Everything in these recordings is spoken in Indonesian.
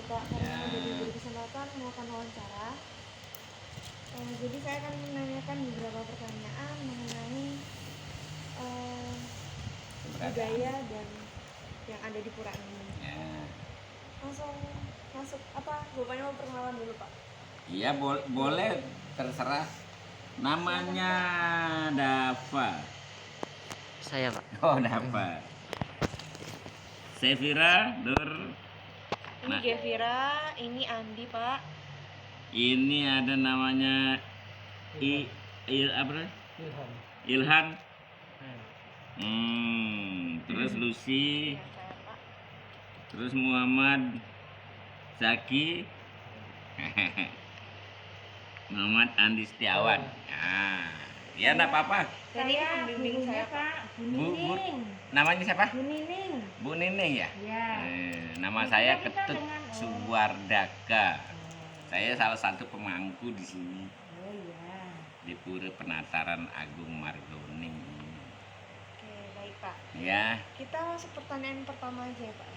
Pak, karena udah diberi kesempatan melakukan wawancara. Jadi saya akan menanyakan beberapa pertanyaan mengenai budaya dan yang ada di pura ini. Langsung masuk apa? Bapaknya mau perkenalan dulu Pak? Iya boleh, terserah. Namanya Dava. Saya Pak. Oh, Dava. Sevira, Dur. Ini Gevira, ini Andi Pak. Ini ada namanya Ilhan. Terus Lucy. Ya, saya Pak. Terus Muhammad Zaki. Muhammad Andi Setiawan. Ya enggak apa-apa. Dan ini pembimbing saya Pak. Bu, namanya siapa? Bu Nining. Bu Nining ya? Ya. Nama saya Ketut Suwardaka. Saya salah satu pemangku di sini. Oh iya. Di Pura Penataran Agung Margoning. Oke, baik Pak. Ya. Kita masuk pertanyaan pertama aja ya Pak.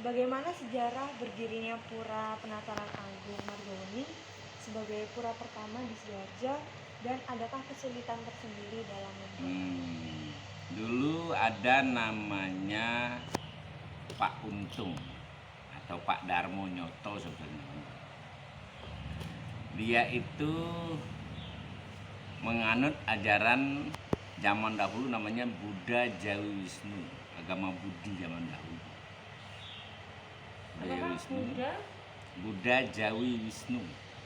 Bagaimana sejarah berdirinya Pura Penataran Agung Margoning sebagai pura pertama di Sidoarjo, dan adakah kesulitan tersendiri dalam membuat? Dulu ada namanya Pak Untung atau Pak Darmo Nyoto sebenarnya. Dia itu menganut ajaran zaman dahulu namanya Buddha Jawi Wisnu, agama Budi zaman dahulu. Buddha Jawi Wisnu.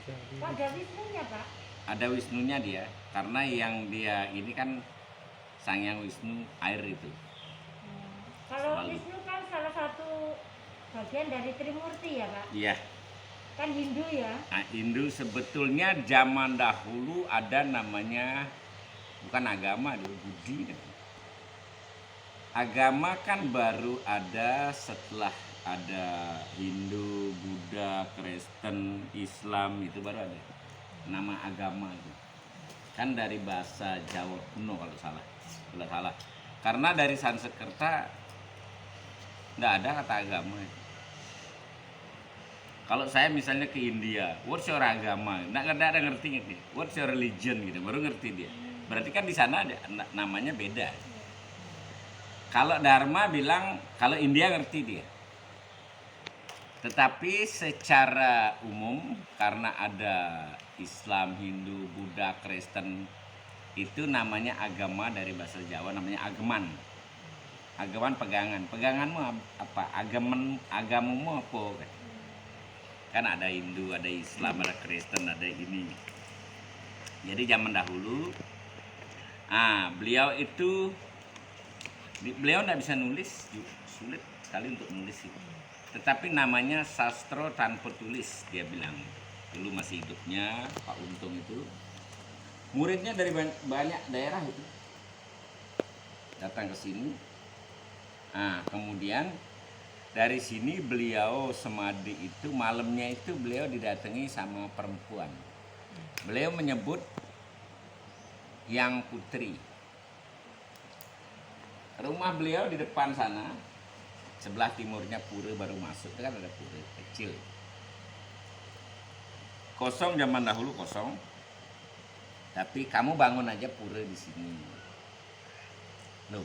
Kok ada Wisnunya Pak? Ada Wisnunya dia, karena yang dia ini kan Sang Yang Wisnu air itu. Kalau Selalu. Wisnu kan salah satu bagian dari Trimurti ya Pak? Iya. Kan Hindu ya? Nah, Hindu sebetulnya zaman dahulu ada namanya, bukan agama, dulu Budi. Agama kan baru ada setelah ada Hindu, Buddha, Kristen, Islam, itu baru ada nama agama itu. Kan dari bahasa Jawa kuno kalau salah. Karena dari Sanskerta nggak ada kata agama itu. Kalau saya misalnya ke India, what's your agama? Nggak ada ngerti nih. What's your religion gitu, baru ngerti dia. Berarti kan di sana ada namanya beda. Kalau Dharma bilang, kalau India ngerti dia. Tetapi secara umum karena ada Islam, Hindu, Buddha, Kristen, itu namanya agama dari bahasa Jawa namanya ageman. Ageman pegangan. Peganganmu apa? Agamamu apa? Kan ada Hindu, ada Islam, ada Kristen, ada ini. Jadi zaman dahulu, beliau nggak bisa nulis, sulit sekali untuk nulis itu. Tetapi namanya sastro tanpa tulis, dia bilang. Dulu masih hidupnya Pak Untung itu. Muridnya dari banyak daerah itu. Datang ke sini. Kemudian dari sini beliau semadi itu, malamnya itu beliau didatangi sama perempuan. Beliau menyebut yang putri. Rumah beliau di depan sana. Sebelah timurnya pura baru masuk, kan ada pura kecil. Kosong zaman dahulu kosong. Tapi kamu bangun aja pura di sini. Loh,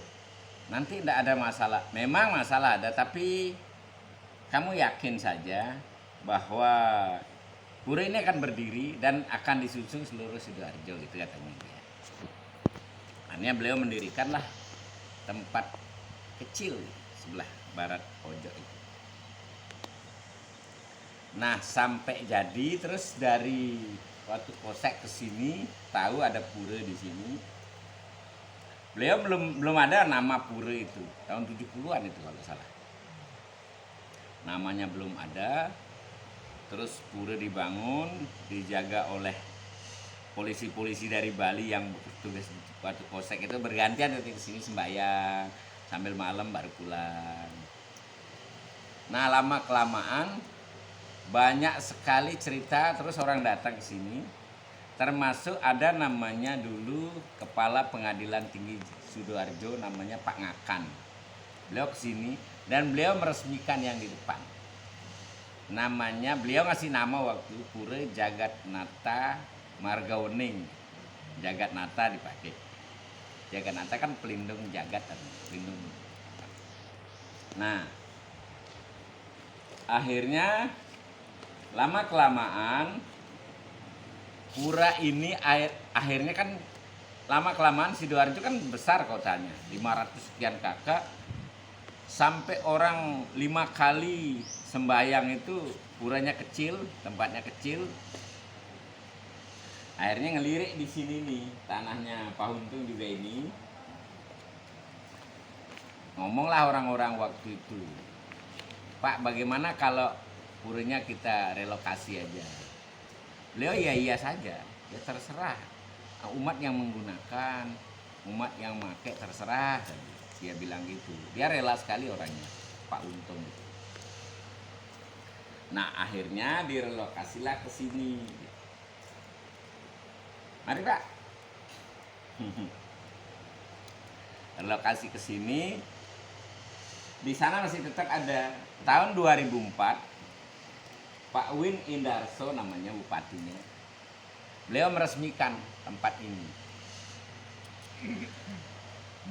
nanti tidak ada masalah. Memang masalah ada, tapi kamu yakin saja bahwa pura ini akan berdiri dan akan disusun seluruh Sidoarjo, gitu katanya dia. Akhirnya beliau mendirikanlah tempat kecil sebelah barat pojok itu. Nah, sampai jadi terus dari waktu Kosek ke sini tahu ada pura di sini. Beliau belum ada nama pura itu. Tahun 70-an itu kalau salah. Namanya belum ada. Terus pura dibangun, dijaga oleh polisi-polisi dari Bali yang tugas waktu Kosek itu bergantian nanti ke sini sembahyang, sambil malam baru pulang. Nah, lama kelamaan banyak sekali cerita, terus orang datang ke sini. Termasuk ada namanya dulu Kepala Pengadilan Tinggi Sidoarjo namanya Pak Ngakan. Beliau ke sini Dan beliau meresmikan yang di depan. Namanya, beliau ngasih nama waktu Pura Jagatnata Margawening. Jagatnata dipakai. Jagatnata kan pelindung jagat kan, pelindung. Nah, akhirnya lama kelamaan pura ini akhirnya kan lama kelamaan Sidoarjo kan besar kotanya, 500 sekian kakak, sampai orang 5 kali sembahyang itu puranya kecil, tempatnya kecil. Akhirnya ngelirik di sini nih, tanahnya Pak Untung juga ini. Ngomonglah orang-orang waktu itu, Pak, bagaimana kalau puranya kita relokasi aja? Beliau ya iya saja, ya terserah. Umat yang menggunakan, umat yang pakai terserah. Dia bilang gitu. Dia rela sekali orangnya, Pak Untung. Nah akhirnya direlokasilah ke sini. Mari Pak. Relokasi ke sini. Di sana masih tetap ada. Tahun 2004 Pak Win Indarso namanya bupatinya. Beliau meresmikan tempat ini.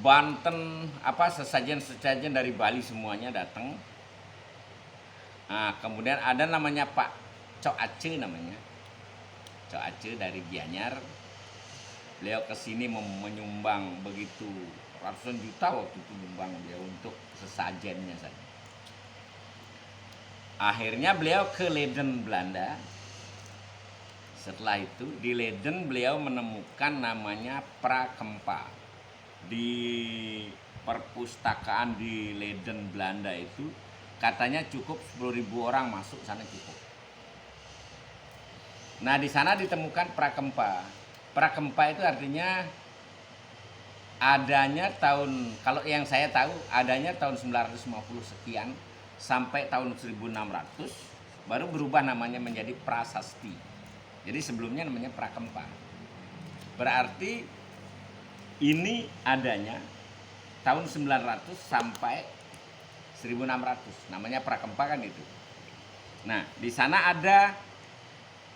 Banten sesajen dari Bali semuanya datang. Nah, kemudian ada namanya Pak Cok Aceh namanya. Cok Aceh dari Gianyar. Beliau ke sini menyumbang begitu ratusan juta waktu itu nyumbang beliau untuk sesajennya saja. Akhirnya beliau ke Leiden, Belanda. Setelah itu di Leiden beliau menemukan namanya Prakempa. Di perpustakaan di Leiden, Belanda itu katanya cukup 10.000 orang masuk sana cukup. Nah di sana ditemukan Prakempa. Prakempa itu artinya adanya tahun, kalau yang saya tahu adanya tahun 950 sekian sampai tahun 1600 baru berubah namanya menjadi Prasasti. Jadi sebelumnya namanya Prakempa. Berarti ini adanya tahun 900 sampai 1600. Namanya Prakempa kan itu. Nah, di sana ada,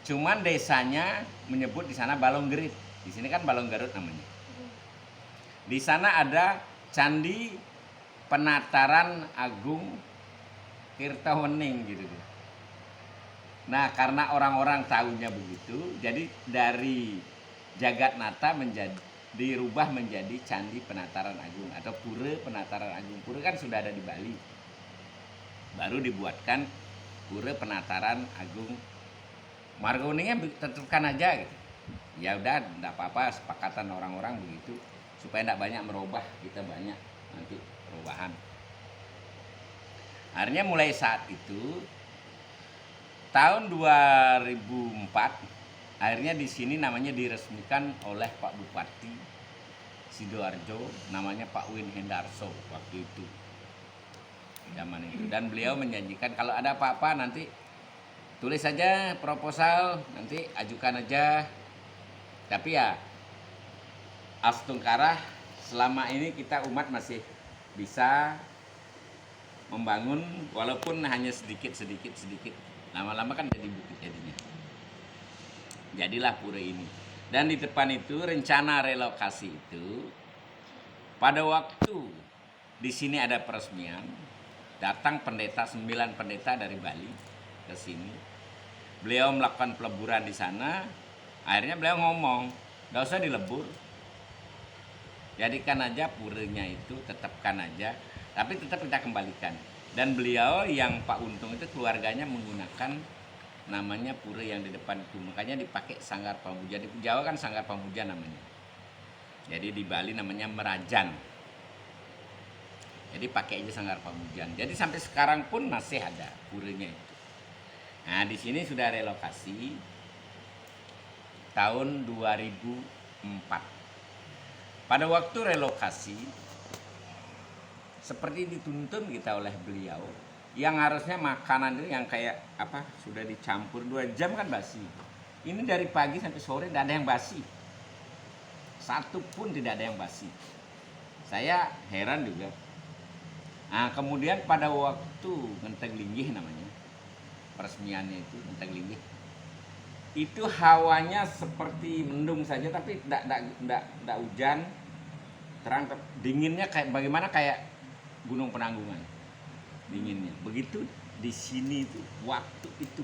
cuman desanya menyebut di sana Balonggerit. Di sini kan Balonggarut namanya. Di sana ada Candi Penataran Agung Tirtawening gitu. Nah, karena orang-orang tahunya begitu, jadi dari Jagatnata dirubah menjadi Candi Penataran Agung atau Pura Penataran Agung. Pura kan sudah ada di Bali. Baru dibuatkan Pura Penataran Agung. Margaweningnya tetapkan aja gitu. Ya udah, enggak apa-apa, sepakatan orang-orang begitu supaya enggak banyak merubah, kita banyak nanti perubahan. Akhirnya mulai saat itu tahun 2004 akhirnya di sini namanya diresmikan oleh Pak Bupati Sidoarjo, namanya Pak Win Hendarso waktu itu. Zaman itu, dan beliau menjanjikan kalau ada apa-apa nanti tulis saja proposal, nanti ajukan aja. Tapi ya astungkarah selama ini kita umat masih bisa membangun walaupun hanya sedikit. Lama-lama kan jadi bukit jadinya. Jadilah pura ini. Dan di depan itu rencana relokasi itu pada waktu di sini ada peresmian, datang 9 pendeta dari Bali ke sini. Beliau melakukan peleburan di sana. Akhirnya beliau ngomong, "Enggak usah dilebur. Jadikan aja puranya itu, tetapkan aja, tapi tetap kita kembalikan." Dan beliau yang Pak Untung itu keluarganya menggunakan namanya pura yang di depan itu. Makanya dipakai Sanggar Pamuja. Di Jawa kan Sanggar Pamuja namanya. Jadi di Bali namanya Merajan. Jadi pakai aja Sanggar Pamujan. Jadi sampai sekarang pun masih ada puranya itu. Nah, di sini sudah relokasi tahun 2004. Pada waktu relokasi seperti dituntun kita oleh beliau, yang harusnya makanan itu yang kayak apa sudah dicampur 2 jam kan basi. Ini dari pagi sampai sore tidak ada yang basi. Satu pun tidak ada yang basi. Saya heran juga. Nah, kemudian pada waktu Ngenteng Linggih namanya, peresmiannya itu Ngenteng Linggih, itu hawanya seperti mendung saja, tapi tidak hujan, terang, dinginnya kayak bagaimana, kayak Gunung Penanggungan, dinginnya. Begitu di sini itu waktu itu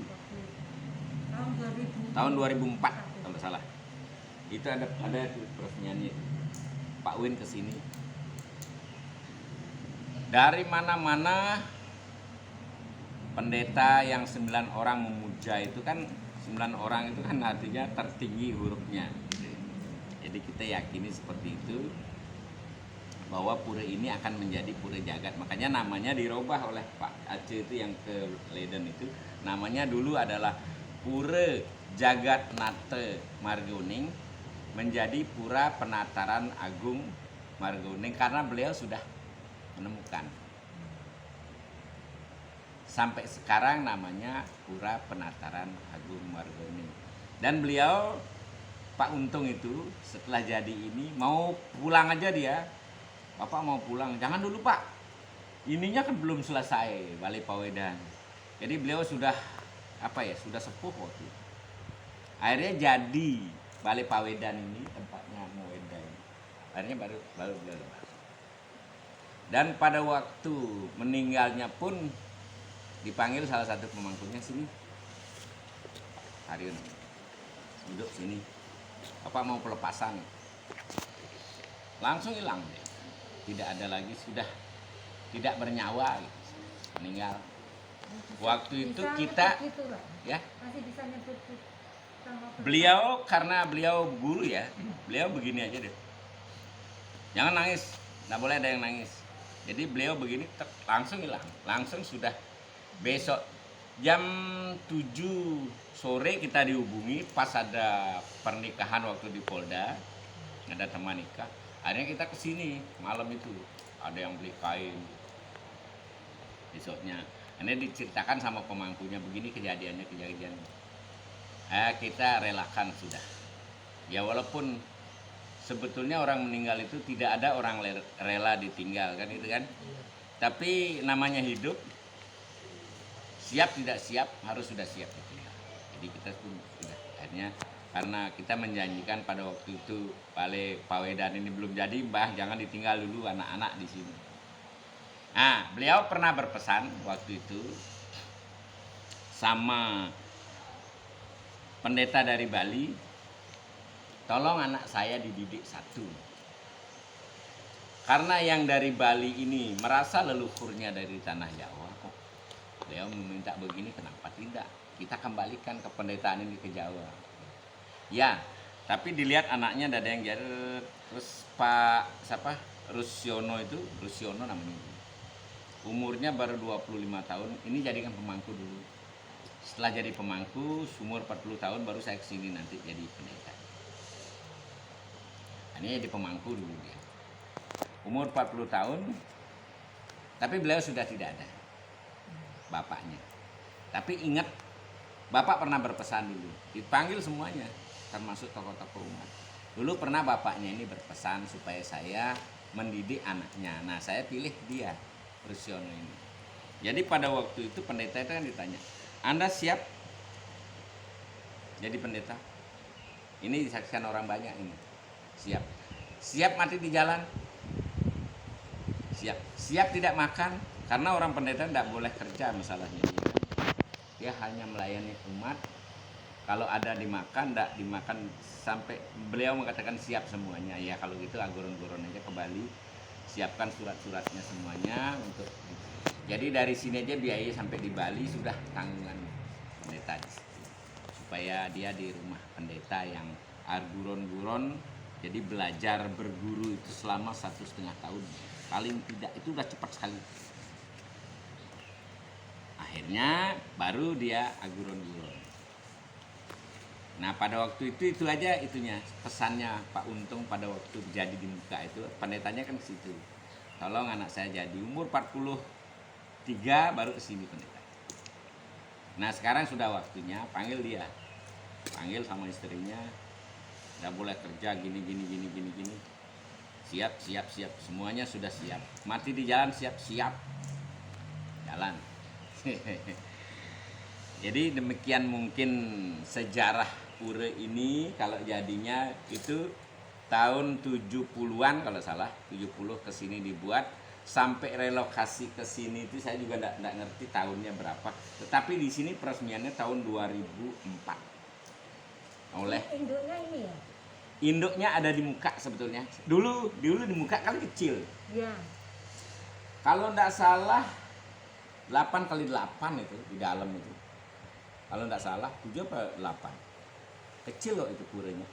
tahun 2000. tahun 2004 kalau nggak salah, itu ada peresmiannya itu. Pak Win kesini dari mana-mana, pendeta yang 9 orang memuja itu kan, 9 orang itu kan artinya tertinggi hurufnya. Jadi kita yakini seperti itu, bahwa pura ini akan menjadi pura jagat. Makanya namanya dirubah oleh Pak Aceh itu yang ke Leiden itu. Namanya dulu adalah Pura Jagat Nate Margoning, menjadi Pura Penataran Agung Margoning, karena beliau sudah menemukan. Sampai sekarang namanya Pura Penataran Agung Margoning. Dan beliau, Pak Untung itu setelah jadi ini mau pulang aja dia. Bapak mau pulang, jangan dulu Pak. Ininya kan belum selesai, Balai Pawedan. Jadi beliau sudah sudah sepuh waktu itu. Akhirnya jadi Balai Pawedan ini tempatnya Moeda ini. Akhirnya baru beliau lepas. Dan pada waktu meninggalnya pun dipanggil salah satu pemangkunya, sini Harun, duduk sini, Bapak mau pelepasan. Langsung hilang dia, tidak ada lagi, sudah tidak bernyawa gitu. Meninggal. Waktu itu Bisa kita nyebut gitu, Pak? ya, Masih bisa nyebut sama beliau karena beliau guru ya, beliau begini aja deh, jangan nangis, nggak boleh ada yang nangis. Jadi beliau begini langsung hilang, langsung sudah besok jam 7 sore kita dihubungi pas ada pernikahan waktu di Polda, ada teman nikah. Akhirnya kita kesini malam itu, ada yang beli kain. Besoknya ini diceritakan sama pemangkunya, begini kejadiannya. Kita relakan sudah. Ya walaupun sebetulnya orang meninggal itu tidak ada orang rela ditinggal kan, itu kan. Tapi namanya hidup, siap tidak siap harus sudah siap ditinggal. Jadi kita pun sudah, akhirnya karena kita menjanjikan pada waktu itu Balai Pawedan ini belum jadi, Mbah jangan ditinggal dulu anak-anak di sini. Nah, beliau pernah berpesan waktu itu sama pendeta dari Bali, tolong anak saya dididik satu. Karena yang dari Bali ini merasa leluhurnya dari tanah Jawa kok. Beliau meminta begini, kenapa tidak? Kita kembalikan ke pendetaan ini ke Jawa. Ya, tapi dilihat anaknya ada yang jadi, terus Pak siapa? Rusyono namanya. Umurnya baru 25 tahun, ini jadikan pemangku dulu. Setelah jadi pemangku, umur 40 tahun baru saya kesini nanti jadi pendeta. Ini jadi pemangku dulu dia. Umur 40 tahun, tapi beliau sudah tidak ada, bapaknya. Tapi ingat, bapak pernah berpesan dulu, dipanggil semuanya, termasuk tokoh-tokoh umat. Dulu pernah bapaknya ini berpesan supaya saya mendidik anaknya. Nah, saya pilih dia, Rusyono ini. Jadi pada waktu itu pendeta itu kan ditanya, Anda siap jadi pendeta? Ini disaksikan orang banyak ini. Siap. Siap mati di jalan? Siap. Siap tidak makan? Karena orang pendeta tidak boleh kerja masalahnya. Dia hanya melayani umat. Kalau ada dimakan, tidak dimakan, sampai beliau mengatakan siap semuanya. Ya kalau gitu agoron-goron aja ke Bali. Siapkan surat-suratnya semuanya untuk. Jadi dari sini aja biaya sampai di Bali sudah tanggungan pendeta. Supaya dia di rumah pendeta yang arguron-guron, jadi belajar berguru itu selama 1,5 tahun paling tidak, itu udah cepat sekali. Akhirnya baru dia aguron-guron. Nah pada waktu itu aja itunya pesannya Pak Untung pada waktu jadi di muka itu, pendetanya kan ke situ, tolong anak saya jadi. Umur 43 baru kesini pendeta. Nah sekarang sudah waktunya, panggil dia, panggil sama istrinya, nggak boleh kerja gini. siap, semuanya sudah siap. Mati di jalan siap jalan. Jadi demikian mungkin sejarah pura ini. Kalau jadinya itu tahun 70-an kalau salah, 70 ke sini dibuat, sampai relokasi ke sini itu saya juga enggak ngerti tahunnya berapa. Tetapi di sini peresmiannya tahun 2004. Oleh Induknya ini ya? induknya ada di muka sebetulnya. Dulu di muka kan kecil. Iya. Kalau enggak salah 8x8 itu di dalam itu. Kalau enggak salah 7 apa 8. Kecil loh itu puranya.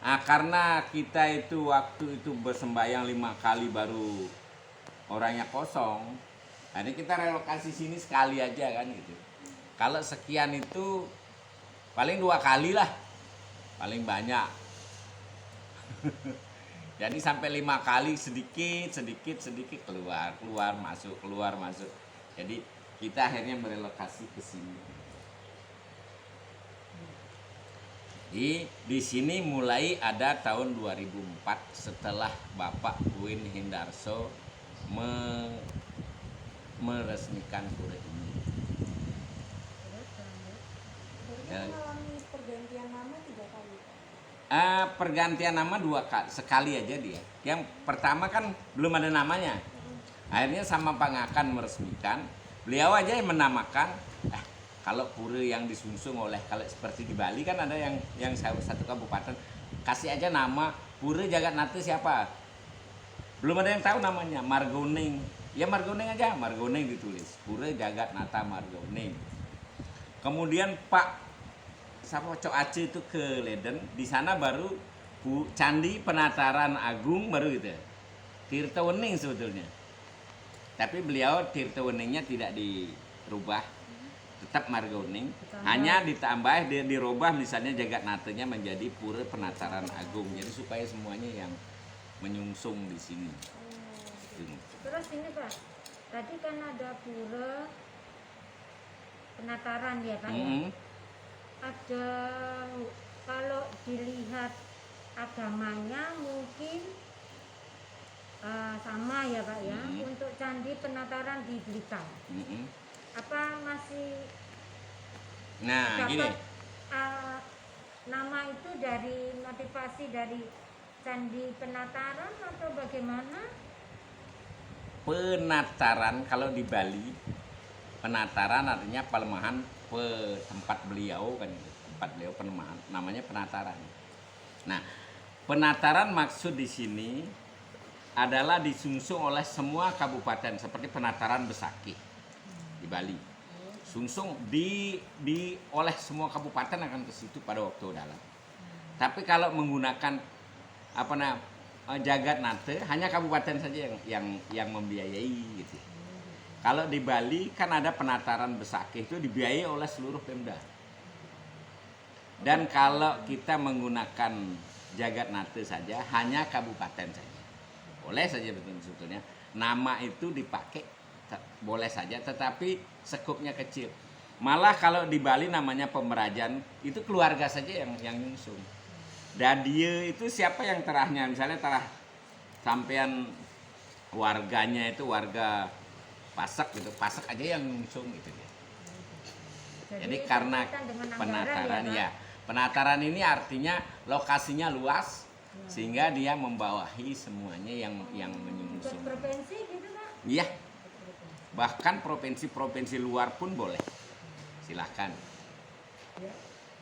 Nah, karena kita itu waktu itu bersembayang 5 kali baru orangnya kosong. Akhirnya kita relokasi sini sekali aja kan gitu. Kalau sekian itu paling 2 kali lah. Paling banyak. Jadi sampai 5 kali sedikit keluar masuk. Jadi kita akhirnya merelokasi ke sini. Di sini mulai ada tahun 2004 setelah Bapak Uin Hendarso meresmikan pura ini. Berarti mengalami pergantian nama 3 kali. Pergantian nama 2 kali, sekali aja dia. Yang pertama kan belum ada namanya. Akhirnya sama Pak Ngakan meresmikan. Beliau aja yang menamakan. Kalau pura yang disungsung oleh, kalau seperti di Bali kan ada yang satu kabupaten kasih aja nama Pura Jagatnata siapa? Belum ada yang tahu namanya, Margoning. Ya Margoning aja, Margoning ditulis. Pura Jagatnata Margoning. Kemudian Pak Cok Aceh itu ke Leden, di sana baru Candi Penataran Agung baru gitu. Tirta Wening sebetulnya. Tapi beliau Tirta Weningnya tidak dirubah. Tetap Margoning, hanya ditambah dirubah misalnya Jagatnatanya menjadi Pura Penataran Agung. Jadi supaya semuanya yang menyungsung di sini. Terus ini Pak, tadi kan ada pura penataran ya Pak ya? Ada, kalau dilihat agamanya mungkin sama ya Pak ya, untuk Candi Penataran di Blitar. Apa masih Nah, gini. Nama itu dari motivasi dari Candi Penataran atau bagaimana? Penataran kalau di Bali, penataran artinya pelemahan tempat beliau kan, tempat beliau pelemahan, namanya penataran. Nah, penataran maksud di sini adalah disungsung oleh semua kabupaten seperti penataran Besakih di Bali. Sungsung oleh semua kabupaten akan ke situ pada waktu dalam. Tapi kalau menggunakan Jagatnata hanya kabupaten saja yang membiayai gitu. Kalau di Bali kan ada penataran Besakih itu dibiayai oleh seluruh Pemda. Dan kalau kita menggunakan Jagatnata saja hanya kabupaten saja. Boleh saja sebetulnya nama itu dipakai boleh saja, tetapi sekupnya kecil. Malah kalau di Bali namanya Pemerajan itu keluarga saja yang nyungsung. Dan dia itu siapa yang terahnya, misalnya terah sampean warganya itu warga Pasak gitu, Pasak aja yang nyungsung gitu ya. Jadi karena penataran ya, penataran ini artinya lokasinya luas sehingga dia membawahi semuanya yang menyungsung. Provinsi gitu Pak? Iya. Bahkan provinsi-provinsi luar pun boleh. Silahkan. Ya.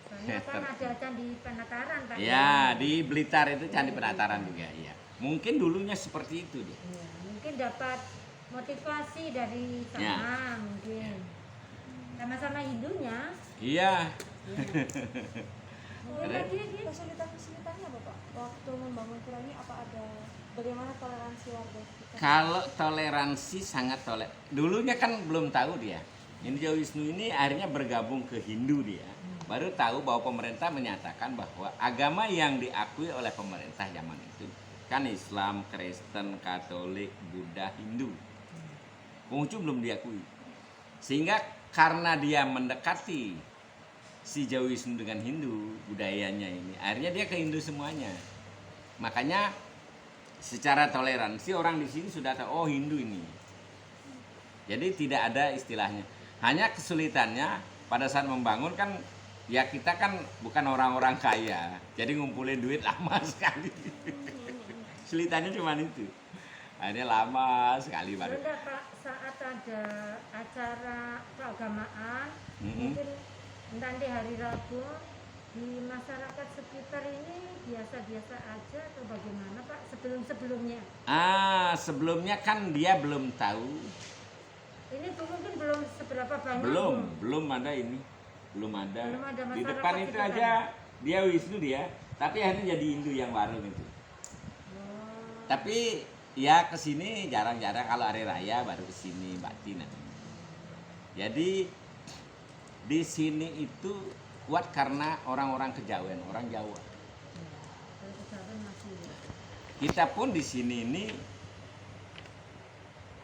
Soalnya kan ada Candi Penataran Pak. Ya, di Blitar itu Candi Penataran juga, iya. Mungkin dulunya seperti itu dia. Ya, mungkin dapat motivasi dari sana Ya. mungkin. Sama-sama Hindunya. Iya. Mungkin lagi Kesulitan-kesulitannya apa Pak? Waktu membangun pura ini apa ada bagaimana toleransi warga kita? Kalau toleransi sangat dulunya kan belum tahu dia. Ini Jawisnu ini akhirnya bergabung ke Hindu dia. Baru tahu bahwa pemerintah menyatakan bahwa agama yang diakui oleh pemerintah zaman itu kan Islam, Kristen, Katolik, Buddha, Hindu. Konghucu belum diakui. Sehingga karena dia mendekati si Jawisnu dengan Hindu budayanya ini, akhirnya dia ke Hindu semuanya. Makanya secara toleransi orang di sini sudah tahu oh Hindu ini. Jadi tidak ada istilahnya. Hanya kesulitannya pada saat membangun kan ya kita kan bukan orang-orang kaya. Jadi ngumpulin duit lama sekali. Kesulitannya cuma itu. Akhirnya lama sekali baru. Bunda Pak, saat ada acara keagamaan, mungkin nanti hari Rabu di masyarakat sekitar ini biasa-biasa aja atau bagaimana Pak sebelum-sebelumnya? Sebelumnya kan dia belum tahu. Ini tuh mungkin belum seberapa banyak. Belum ada ini. Belum ada. Belum ada Di masyarakat depan itu sekitar. aja dia Wisnu dia, tapi akhirnya jadi Hindu yang baru gitu. Tapi ya kesini jarang-jarang kalau hari raya baru kesini batin. Jadi di sini itu kuat karena orang-orang kejawen, orang Jawa. Kalau kejawen masih ya. Kita pun di sini ini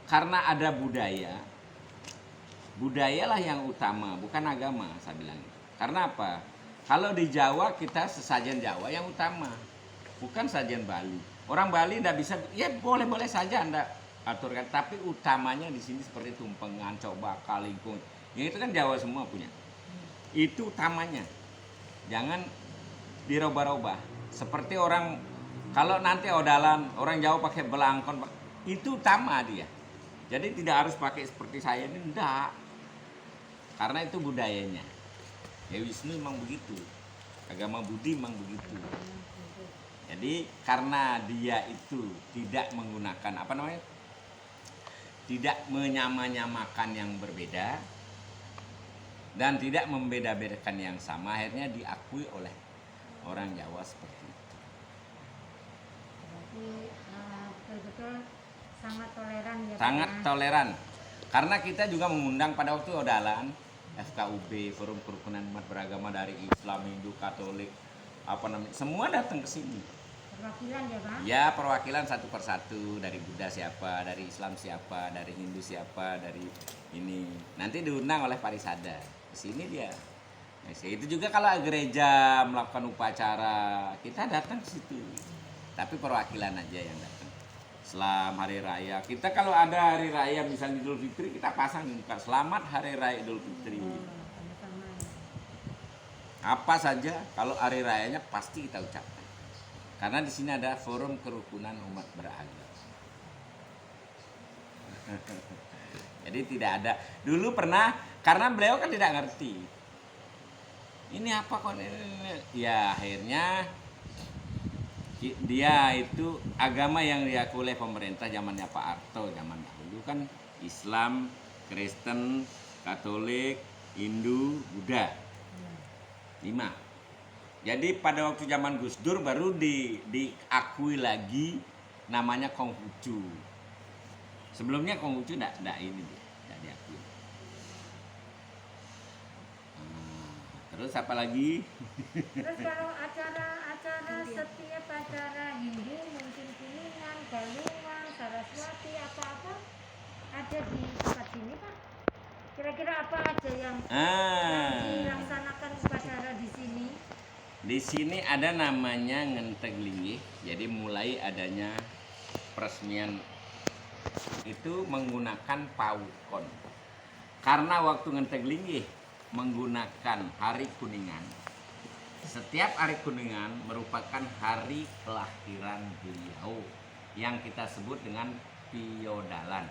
karena ada budayalah yang utama, bukan agama saya bilang. Karena apa? Kalau di Jawa kita sesajen Jawa yang utama, bukan sajian Bali. Orang Bali tidak bisa, ya boleh-boleh saja Anda aturkan, tapi utamanya di sini seperti tumpengan, coba kalingkung. Ya itu kan Jawa semua punya. Itu utamanya. Jangan dirubah-rubah. Seperti orang kalau nanti odalan, orang Jawa pakai belangkon, itu utama dia. Jadi tidak harus pakai seperti saya ini, enggak. Karena itu budayanya. Ya Wisnu memang begitu. Agama Budi memang begitu. Jadi karena dia itu tidak menggunakan tidak menyamakan yang berbeda dan tidak membeda-bedakan yang sama, akhirnya diakui oleh orang Jawa seperti itu. Berarti betul-betul sangat toleran ya Pak, Sangat ya? toleran. Karena kita juga mengundang pada waktu odalan FKUB, Forum Kerukunan Umat Beragama dari Islam, Hindu, Katolik, semua datang ke sini. Perwakilan ya Pak? Ya perwakilan satu persatu, dari Buddha siapa, dari Islam siapa, dari Hindu siapa, dari ini. Nanti diundang oleh Parisada. Ke sini dia. Nah, itu juga kalau gereja melakukan upacara, kita datang ke situ. Tapi perwakilan aja yang datang. Selam hari raya. Kita kalau ada hari raya misalnya Idul Fitri, kita pasang di muka selamat hari raya Idul Fitri. Sama-sama ya. Apa saja kalau hari rayanya pasti kita ucapkan. Karena di sini ada Forum Kerukunan Umat Beragama. Jadi tidak ada. Dulu pernah, karena beliau kan tidak ngerti. Ini apa kok ini? Ya akhirnya dia itu agama yang diakui oleh pemerintah zamannya Pak Harto, zaman dahulu kan Islam, Kristen, Katolik, Hindu, Buddha. 5. Jadi pada waktu zaman Gus Dur baru diakui lagi namanya Konghucu. Sebelumnya Konghucu enggak diakui. Terus apa lagi? Terus kalau acara-acara setiap acara Hindu mungkin Kuningan, Galungan, Saraswati apa-apa ada di tempat sini Pak? Kira-kira apa aja yang dilaksanakan upacara di sini? Di sini ada namanya Ngenteg Linggih. Jadi mulai adanya peresmian itu menggunakan pawukon. Karena waktu Ngenteg Linggih menggunakan hari Kuningan. Setiap hari Kuningan merupakan hari kelahiran beliau yang kita sebut dengan Piodalan.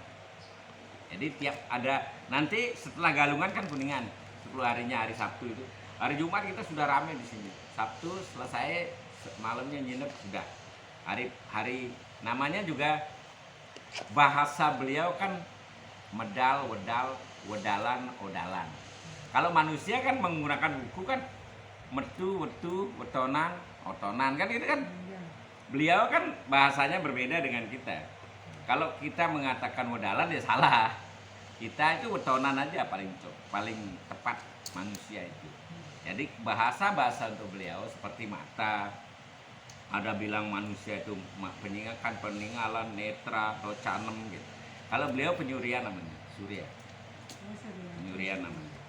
Jadi tiap ada nanti setelah Galungan kan Kuningan, 10 harinya hari Sabtu itu. Hari Jumat kita sudah ramai di sini. Sabtu selesai malamnya nginep sudah. Hari namanya juga bahasa beliau kan medal, wedal, wedalan, odalan. Kalau manusia kan menggunakan buku kan metu, wetu, wetonan, otonan kan itu kan. Beliau kan bahasanya berbeda dengan kita. Kalau kita mengatakan wedalan ya salah. Kita itu wetonan aja paling tepat manusia itu. Jadi bahasa-bahasa untuk beliau seperti mata, ada bilang manusia itu peninggalan, netra atau canem gitu. Kalau beliau penyurian namanya, surya. Penyurian namanya.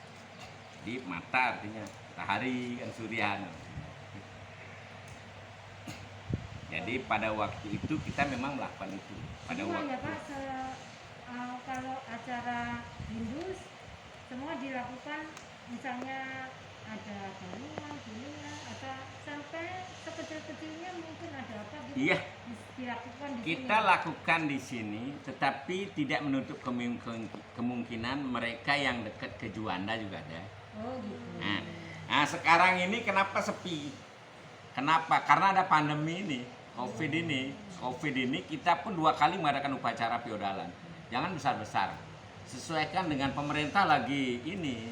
Jadi mata artinya matahari kan surya namanya. Jadi Jadi pada waktu itu kita memang melakukan itu pada Semua waktu. ya Pak, kalau acara Hindu semua dilakukan, misalnya ada galungan, gulingan, atau sampai sekecil-kecilnya mungkin ada apa gitu. Iya, Dilakukan di kita sini. lakukan di sini, tetapi tidak menutup kemungkinan mereka yang dekat ke Juanda juga ada. Oh gitu. Nah, sekarang ini kenapa sepi? Kenapa? Karena ada pandemi ini, COVID ini. COVID ini kita pun 2 kali mengadakan upacara feodalan. Jangan besar-besar. Sesuaikan dengan pemerintah lagi ini,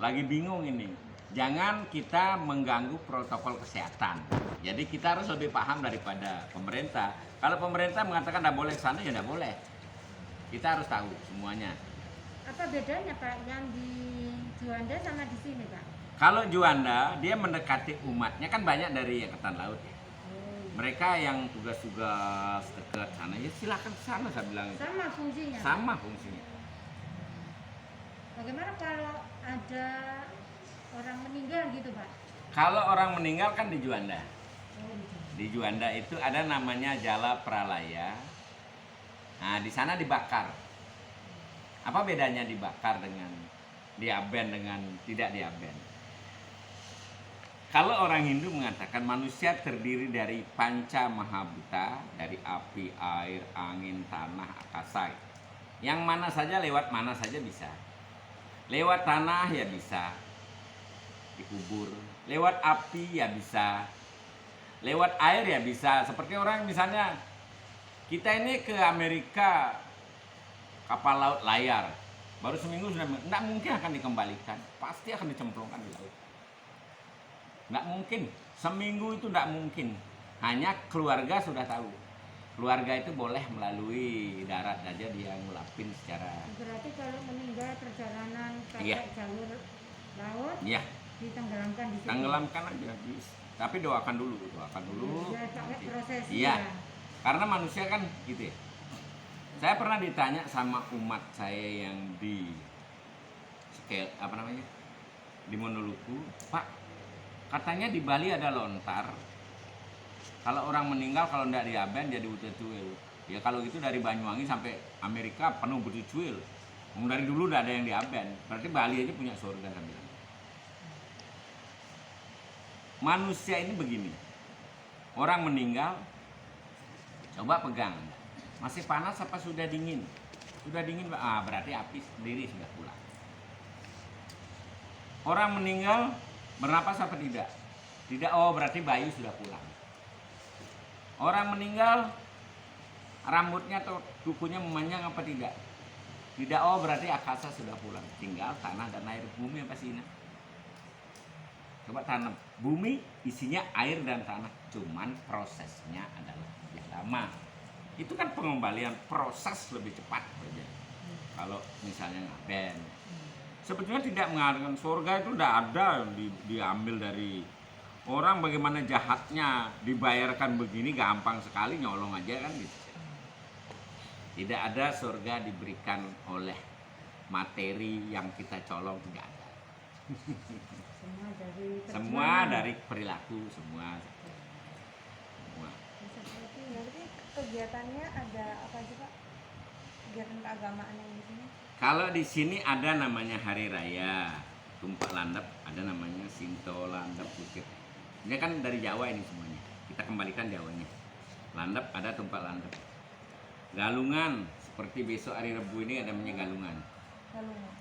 lagi bingung ini. Jangan kita mengganggu protokol kesehatan. Jadi kita harus lebih paham daripada pemerintah. Kalau pemerintah mengatakan tidak boleh ke sana, ya tidak boleh. Kita harus tahu semuanya. Apa bedanya Pak yang di Juanda sama di sini Pak? Kalau Juanda, dia mendekati umatnya kan banyak dari Angkatan Laut ya. Mereka yang tugas-tugas dekat sana, ya silakan ke sana saya bilang. Sama fungsinya. Sama fungsinya. Bagaimana kalau ada orang meninggal gitu Pak? Kalau orang meninggal kan di Juanda. Oh, gitu. Di Juanda itu ada namanya Jala Pralaya. Nah, di sana dibakar. Apa bedanya dibakar dengan diaben dengan tidak diaben? Kalau orang Hindu mengatakan manusia terdiri dari panca mahabhuta, dari api, air, angin, tanah, akasa. Yang mana saja lewat mana saja bisa. Lewat tanah ya bisa dikubur, lewat api ya bisa, lewat air ya bisa. Seperti orang misalnya kita ini ke Amerika kapal laut layar, baru seminggu sudah tidak mungkin akan dikembalikan, pasti akan dicemplungkan di laut. Nggak mungkin, seminggu itu nggak mungkin. Hanya keluarga sudah tahu. Keluarga itu boleh melalui darat aja dia ngelapin secara. Berarti kalau meninggal perjalanan pakai Iya. jalur laut, Ya, ditenggelamkan di sini. tenggelamkan aja. Tapi doakan dulu. Ya, pakai Nanti. prosesi Iya. ya. Karena manusia kan gitu ya. Saya pernah ditanya sama umat saya yang di di Monoluku, Pak, katanya di Bali ada lontar. Kalau orang meninggal kalau tidak diaben jadi utetuil. Ya kalau gitu dari Banyuwangi sampai Amerika penuh betutuil. Dari dulu tidak ada yang diaben. Berarti Bali aja punya surga kan bilang. Manusia ini begini. Orang meninggal, coba pegang. Masih panas apa sudah dingin? Sudah dingin, berarti api sendiri sudah pulang. Orang meninggal bernapas apa tidak? Tidak, berarti bayi sudah pulang. Orang meninggal rambutnya atau kukunya memanjang apa tidak? Tidak, berarti akasa sudah pulang. Tinggal tanah dan air. Bumi apa sih ini? Coba tanam. Bumi isinya air dan tanah. Cuman prosesnya adalah lebih lama. Itu kan pengembalian proses lebih cepat saja. Kalau misalnya ngaben. Sebetulnya tidak mengatakan surga itu tidak ada yang diambil dari orang. Bagaimana jahatnya dibayarkan begini gampang sekali, nyolong aja kan gitu. Tidak ada surga diberikan oleh materi yang kita colong, tidak ada. Semua dari perilaku, semua. Seperti berarti kegiatannya ada apa aja Pak? Kegiatan keagamaan yang di sini? Kalau di sini ada namanya hari raya Tumpak Landep, ada namanya Sinto Landep Bukit. Ini kan dari Jawa ini semuanya. Kita kembalikan Jawanya. Landep ada Tumpak Landep. Galungan seperti besok hari Rebu ini ada namanya galungan. Galungan.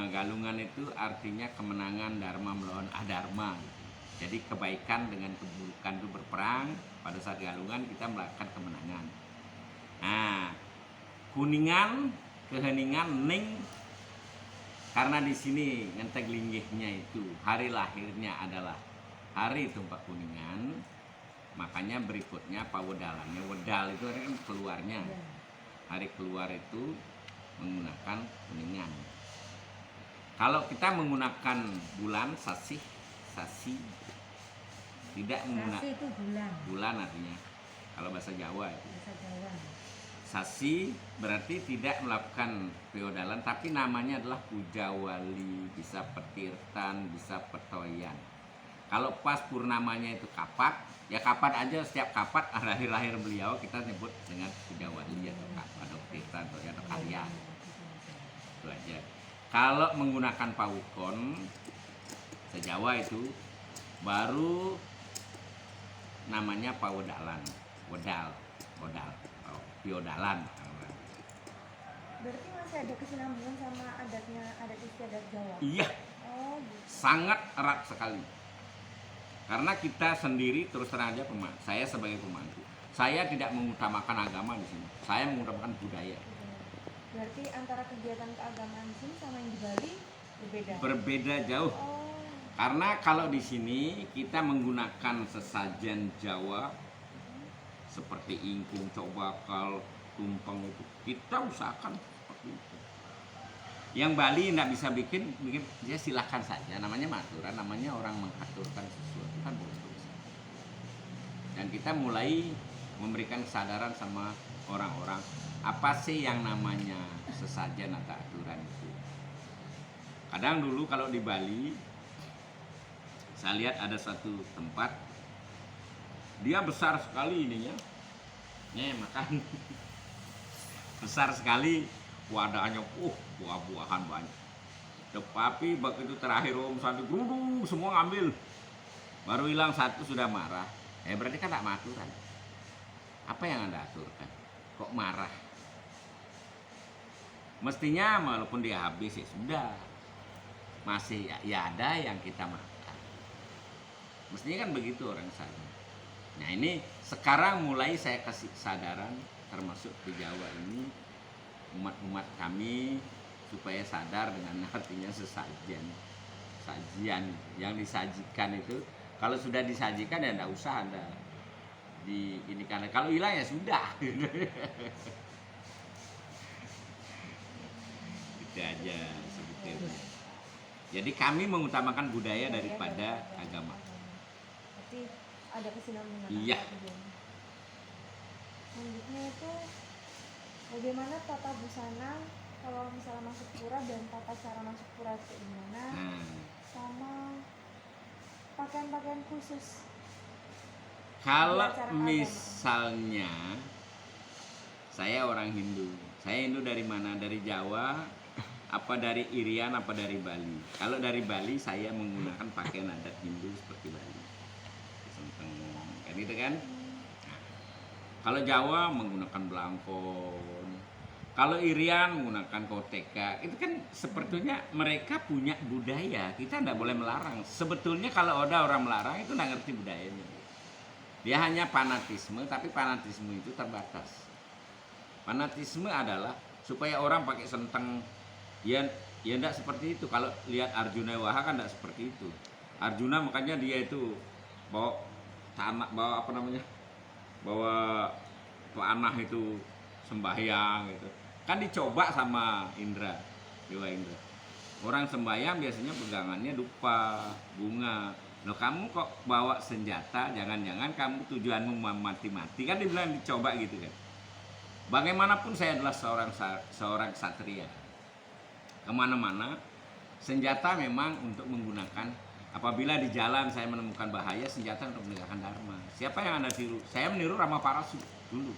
Galungan itu artinya kemenangan dharma melawan adharma. Gitu. Jadi kebaikan dengan keburukan itu berperang. Pada saat galungan kita melakukan kemenangan. Nah, kuningan, keheningan, ning, karena di sini ngenteg linggihnya itu hari lahirnya adalah hari Tumpak Kuningan, makanya berikutnya pawedalannya. Wedal itu hari kan keluarnya. Hari keluar itu menggunakan kuningan. Kalau kita menggunakan bulan sasi tidak menggunakan Sasi itu bulan. bulan artinya kalau bahasa Jawa itu. Bahasa Jawa. Sasi berarti tidak melakukan feodalan, tapi namanya adalah puja wali, bisa petirtan, bisa petoyan. Kalau pas purnamanya itu kapak, Ya kapat aja, setiap kapat lahir beliau kita nyebut dengan Puja Wali atau kapat atau Tirta atau karya. Itu aja. Kalau menggunakan pawukon sejawa itu baru namanya pawedalan, wedal, piodalan. Berarti masih ada kesinambungan sama adat istiadat Jawa. Iya, Oh, gitu. sangat erat sekali. Karena kita sendiri terus terang aja saya sebagai pemangku, saya tidak mengutamakan agama di sini. Saya mengutamakan budaya. Berarti antara kegiatan keagamaan di sini sama yang di Bali berbeda. Berbeda jauh. Oh, Karena kalau di sini kita menggunakan sesajen Jawa seperti ingkung, cok bakal, tumpeng itu kita usahakan seperti itu. Yang Bali tidak bisa bikin ya silahkan saja, namanya maturan, namanya orang mengaturkan sesuatu kan boleh. Dan kita mulai memberikan kesadaran sama orang-orang apa sih yang namanya sesajen atau aturan itu. Kadang dulu kalau di Bali saya lihat ada satu tempat dia besar sekali ininya, makan besar sekali wadahnya, buah-buahan banyak. Tapi begitu terakhir om satu geruduk semua ngambil, baru hilang satu sudah marah. Berarti kan tak maturan. Apa yang Anda aturkan? Kok marah? Mestinya walaupun dia habis ya sudah, masih ya ada yang kita makan. Mestinya kan begitu orang sana. Nah ini sekarang mulai saya kasih kesadaran termasuk di Jawa ini umat-umat kami supaya sadar dengan artinya sajian yang disajikan itu. Kalau sudah disajikan ya tidak usah Anda di ini, karena kalau hilang ya sudah. Itu aja sebetulnya. Jadi kami mengutamakan budaya daripada agama. berarti ada kesinambungan. Iya. antara keduanya. Selanjutnya itu bagaimana tata busana kalau misalnya masuk pura dan tata cara masuk pura itu gimana, sama pakaian-pakaian khusus. Kalau Acara agama. misalnya saya orang Hindu. Saya Hindu dari mana? Dari Jawa, apa dari Irian, apa dari Bali. Kalau dari Bali saya menggunakan pakaian adat Hindu seperti Bali. Senteng, kan gitu kan? Nah, kalau Jawa menggunakan belangkon. Kalau Irian menggunakan koteka. Itu kan sepertinya mereka punya budaya. Kita tidak boleh melarang. Sebetulnya kalau ada orang melarang itu tidak ngerti budayanya. Dia hanya fanatisme, tapi fanatisme itu terbatas. Fanatisme adalah supaya orang pakai senteng. Ya tidak seperti itu. Kalau lihat Arjuna Waha kan tidak seperti itu. Arjuna makanya dia itu bawa tanah, bawa apa namanya, bawa panah itu sembahyang gitu. Kan dicoba sama Indra, Dewa Indra. Orang sembahyang biasanya pegangannya dupa, bunga. Loh kamu kok bawa senjata, jangan-jangan kamu tujuanmu mati-mati, kan dibilang dicoba gitu kan. Bagaimanapun saya adalah seorang ksatria. Kemana-mana senjata memang untuk menggunakan. Apabila di jalan saya menemukan bahaya, senjata untuk menegakkan dharma. Siapa yang Anda tiru? Saya meniru Rama Parasu dulu.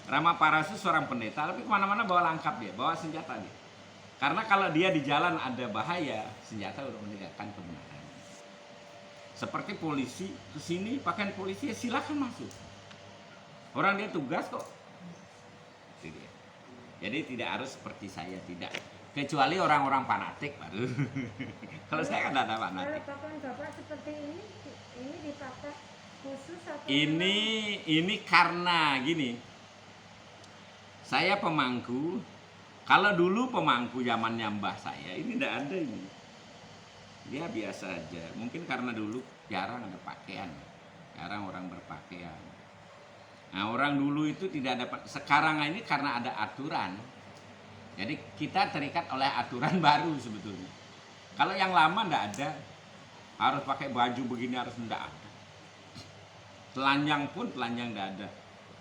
Rama Parasu seorang pendeta, tapi kemana-mana bawa lengkap dia, bawa senjata dia. Karena kalau dia di jalan ada bahaya, senjata untuk menegakkan kebenaran. Seperti polisi kesini pakaian polisi, ya silakan masuk. Orang dia tugas kok. Itu dia. Jadi tidak harus seperti saya, tidak. Kecuali orang-orang fanatik baru. Kalau saya kan tidak ada fanatik. Kalau pakaian bapak seperti ini dipakai khusus atau Ini karena gini. Saya pemangku. Kalau dulu pemangku zamannya mbah saya, ini tidak ada ini. Dia biasa aja. Mungkin karena dulu jarang ada pakaian. Jarang orang berpakaian. Nah, orang dulu itu tidak dapat. Sekarang ini karena ada aturan. Jadi kita terikat oleh aturan baru sebetulnya. Kalau yang lama tidak ada. Harus pakai baju begini, harus tidak ada. Telanjang pun telanjang tidak ada.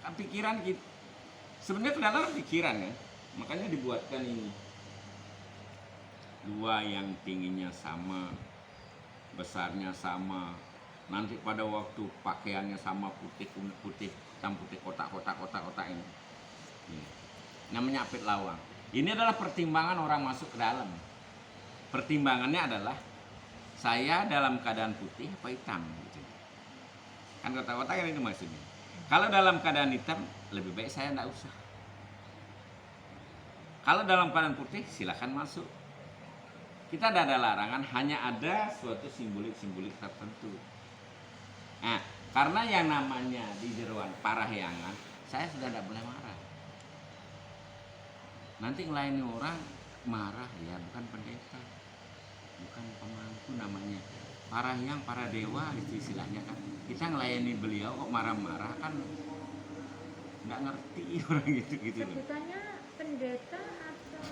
Kan pikiran kita. Sebenarnya kelihatan pikiran ya. Makanya dibuatkan ini. Dua yang tingginya sama, besarnya sama, nanti pada waktu pakaiannya sama putih putih hitam putih kotak ini. Namanya apit lawang. Ini adalah pertimbangan orang masuk ke dalam. Pertimbangannya adalah saya dalam keadaan putih apa hitam gitu. Kan kotak-kotak ini maksudnya. Kalau dalam keadaan hitam lebih baik saya tidak usah. Kalau dalam keadaan putih silakan masuk. Kita tidak ada larangan, hanya ada suatu simbolik-simbolik tertentu. Nah, karena yang namanya di jeroan parahyangan, saya sudah tidak boleh marah. Nanti ngelayani orang marah ya, bukan pendeta, bukan pemangku namanya. Parahyang, para dewa istilahnya kan. Kita ngelayani beliau kok marah-marah kan nggak ngerti orang gitu. Sebutannya pendeta atau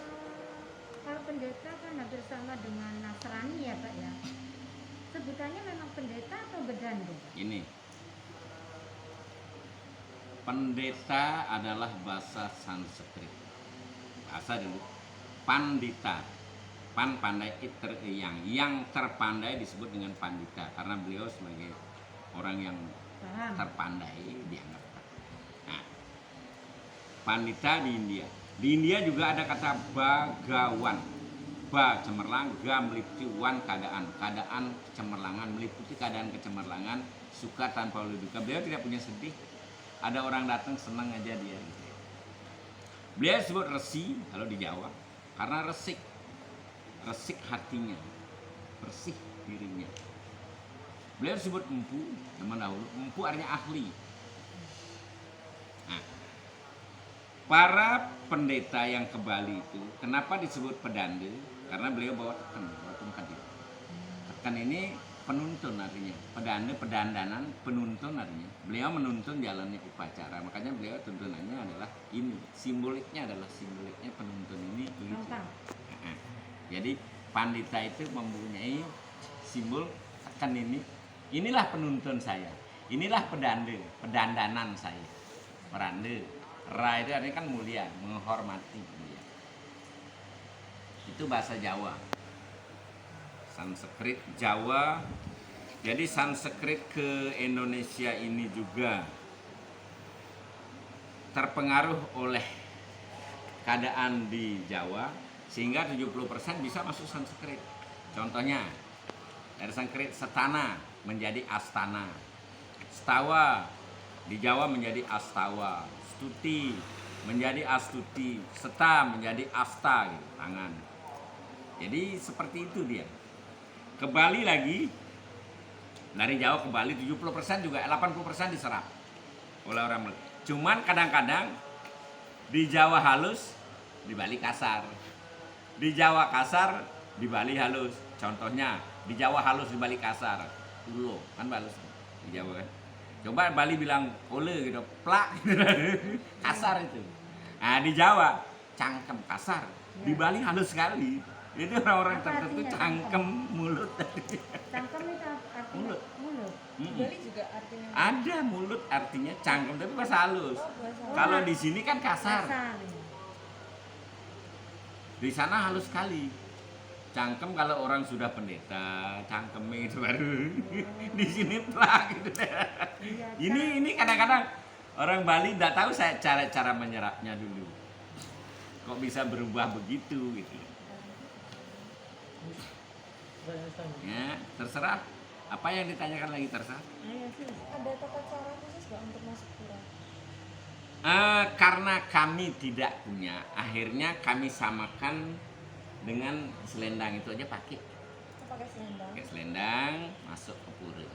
kalau pendeta kan hampir sama dengan Nasrani ya Pak ya. Sebutannya memang pendeta atau bedanda? Ini pendeta adalah bahasa Sanskrit. Bahasa dulu. Pandita. Pan pandai yang terpandai disebut dengan pandita karena beliau sebagai orang yang Paham. terpandai dianggap. Nah, pandita di India. Di India juga ada kata bagawan. Ba cemerlang, ga meliputi, wan keadaan kecemerlangan, meliputi keadaan kecemerlangan, suka tanpa lalu duka. Beliau tidak punya sedih. Ada orang datang senang aja dia. Beliau disebut resi kalau di Jawa karena resik hatinya, bersih dirinya. Beliau disebut empu zaman dahulu. Empu artinya ahli. Nah, para pendeta yang ke Bali itu kenapa disebut pedanda? Karena beliau bawa tekan, bawa tongkat itu. Tekan ini penuntun artinya, pedandanan, penuntun artinya. Beliau menuntun jalannya upacara, makanya beliau tuntunannya adalah ini, simboliknya penuntun ini begitu. Jadi pandita itu mempunyai simbol tekan ini. Inilah penuntun saya, inilah pedandanan saya. Perande, ra itu artinya kan mulia, menghormati mulia. Itu bahasa Jawa. Sanskrit Jawa. Jadi Sanskrit ke Indonesia ini juga terpengaruh oleh keadaan di Jawa sehingga 70% bisa masuk Sanskrit. Contohnya dari Sanskrit setana menjadi astana, stawa di Jawa menjadi astawa, stuti menjadi astuti, seta menjadi asta gitu, tangan. Jadi seperti itu dia. Ke Bali lagi, dari Jawa ke Bali 70% juga 80% diserap oleh orang Bali. Cuman kadang-kadang di Jawa halus, di Bali kasar. Di Jawa kasar, di Bali halus. Contohnya di Jawa halus, di Bali kasar. Ulo kan halus di Jawa kan. Coba Bali bilang ole gitu, plak gitu. Kasar itu. Nah di Jawa cangkem kasar, di Bali halus sekali. Itu orang-orang Apa tertentu artinya cangkem mulut. Cangkem itu artinya mulut. Bali juga artinya Ada mulut artinya cangkem tapi bahasa halus. bahasa Kalau di sini kan kasar. Kasar. Di sana halus sekali. Cangkem kalau orang sudah pendeta, cangkemnya itu baru. Di sini plak gitu. Iya, Ini kadang-kadang orang Bali tidak tahu saya cara menyerapnya dulu. Kok bisa berubah begitu gitu. Ya, terserah. Apa yang ditanyakan lagi terserah. Ayo sih. ada tata cara khusus nggak untuk masuk pura? Karena kami tidak punya, akhirnya kami samakan dengan selendang itu aja pakai. Pakai selendang. Pakai selendang masuk ke pura.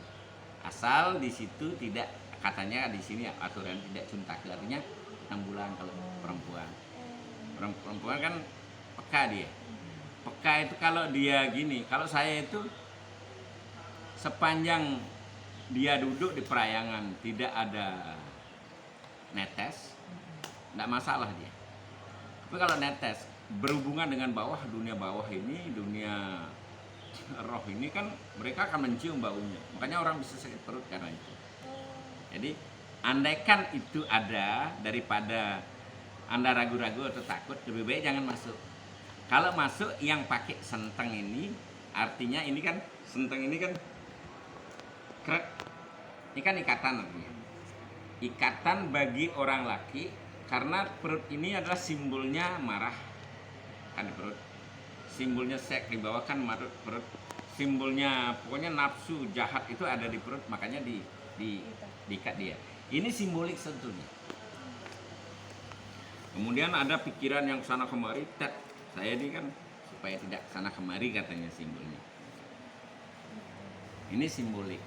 Asal di situ tidak, katanya di sini aturan tidak cuntakel, artinya 6 bulan kalau perempuan. Perempuan kan peka dia. Peka itu kalau dia gini, kalau saya itu sepanjang dia duduk di perayangan tidak ada netes, tidak masalah dia. Tapi kalau netes berhubungan dengan bawah, dunia bawah ini, dunia roh ini kan mereka akan mencium baunya. Makanya orang bisa sakit perut karena itu. Jadi andaikan itu ada, daripada Anda ragu-ragu atau takut, lebih baik jangan masuk. Kalau masuk yang pakai senteng ini, artinya ini kan senteng ini kan krek. Ini kan ikatan artinya. Ikatan bagi orang laki, karena perut ini adalah simbolnya marah. Kan di perut. Simbolnya seks di bawah kan perut. Simbolnya pokoknya nafsu jahat itu ada di perut, makanya diikat dia. Ini simbolik sebetulnya. Kemudian ada pikiran yang sana kemari, saya ini kan supaya tidak sana kemari katanya simbolnya. Ini simbolik.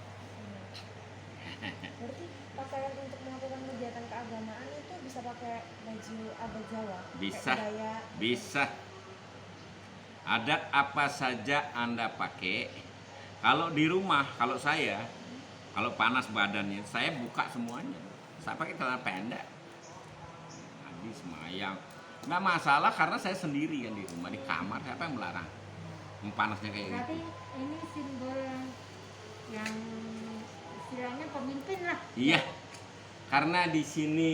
Berarti pakaian untuk melakukan kegiatan keagamaan itu bisa pakai baju adat Jawa? Bisa, Kayak gaya, bisa. Adat apa saja Anda pakai. Kalau di rumah, kalau saya, kalau panas badannya, saya buka semuanya. Saya pakai celana pendek. Habis semayang. Nggak masalah karena saya sendiri kan di rumah, di kamar. Siapa yang melarang? Yang panasnya kayak Berarti gitu. ini simbol yang istilahnya pemimpin lah. Iya. Karena di sini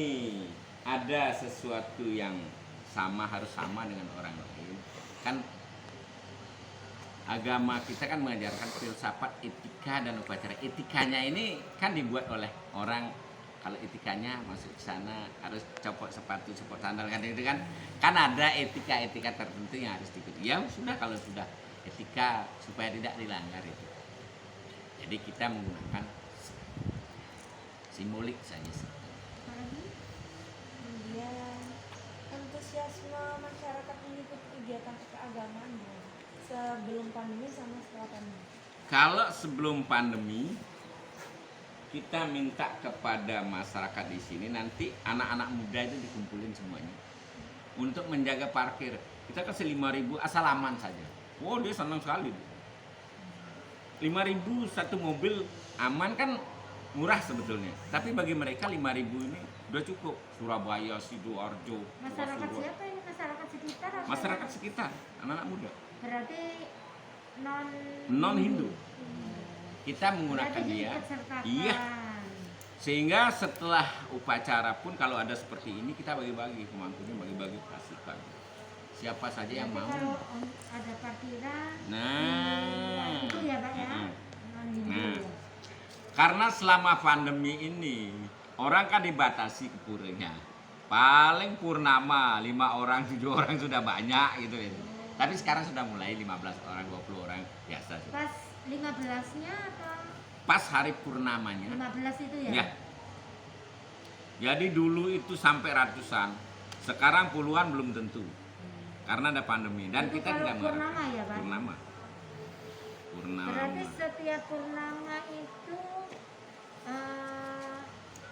ada sesuatu yang sama, harus sama dengan orang lain. Kan agama kita kan mengajarkan filsafat, etika dan upacara. Etikanya ini kan dibuat oleh orang. Kalau etikanya masuk ke sana harus copot sepatu, copot sandal kan itu kan ada etika tertentu yang harus diikuti. Ya sudah, kalau sudah etika supaya tidak dilanggar itu. Jadi kita menggunakan simbolik saja. kemudian antusiasme masyarakat mengikuti kegiatan keagamaan gimana? Sebelum pandemi sama setelah pandemi? Kalau sebelum pandemi kita minta kepada masyarakat di sini, nanti anak-anak muda itu dikumpulin semuanya untuk menjaga parkir. Kita kasih 5.000 asal aman saja. Wow, dia senang sekali. 5.000 satu mobil aman kan murah sebetulnya. Tapi bagi mereka 5.000 ini udah cukup. Surabaya, Sidoarjo, Masyarakat Pasuruan. siapa ini? Masyarakat sekitar atau Masyarakat sekitar, anak-anak muda, berarti non Hindu. Kita menggunakan berarti dia. diikutsertakan. Iya. Sehingga setelah upacara pun kalau ada seperti ini kita bagi-bagi pemangkunya, bagi-bagi kasihkan. Siapa saja yang Berarti mau. kalau ada parkiran Nah, itu ya Pak ya, Mm-mm. non Hindu. Nah. Karena selama pandemi ini orang kan dibatasi ke puranya. Paling purnama 5 orang, 7 orang sudah banyak gitu ya. Tapi sekarang sudah mulai 15 orang, 20 orang biasa sih. Pas 15-nya atau Pas hari purnamanya. 15 itu ya? Ya. Jadi dulu itu sampai ratusan. Sekarang puluhan belum tentu. Karena ada pandemi dan Itu kita kalau tidak purnama ya Pak? Purnama. Purnama. Berarti setiap purnama itu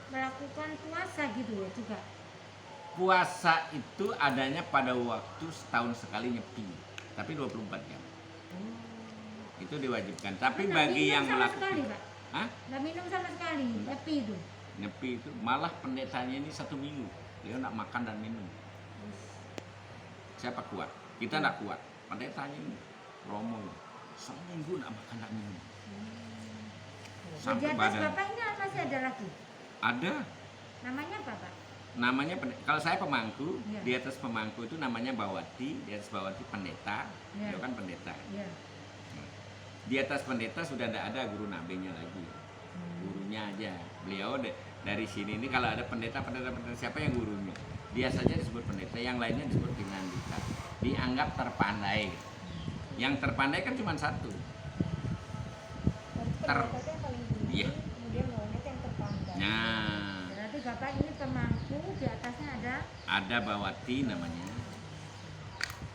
melakukan puasa gitu ya juga? Puasa itu adanya pada waktu setahun sekali nyepi, tapi 24 jam. Itu diwajibkan. Tapi Nggak bagi minum yang sama melakukan, sekali Pak? hah? Nggak minum sama sekali, nyepi itu? Nyepi itu malah pendetanya ini 1 minggu dia nak makan dan minum. Siapa kuat? Kita nak kuat. Pendetanya ini Romo seminggu nak makan dan minum. Di Sampai atas badan Bapak ini masih ada lagi? ada. Namanya apa Pak? Namanya kalau saya pemangku, Iya. di atas pemangku itu namanya bawati, di atas bawati pendeta, Iya. itu kan pendeta. Iya. Di atas pendeta sudah tidak ada guru nabenya lagi, gurunya aja. Beliau dari sini ini kalau ada pendeta siapa yang gurunya? Dia saja disebut pendeta, yang lainnya disebut pinandita. Dianggap terpandai. Yang terpandai kan cuma satu. Berarti pendeta itu yang paling tinggi, Iya. kemudian bawahnya itu yang terpandang. Nah, Berarti Bapak ini pemangku, di atasnya ada bawati namanya.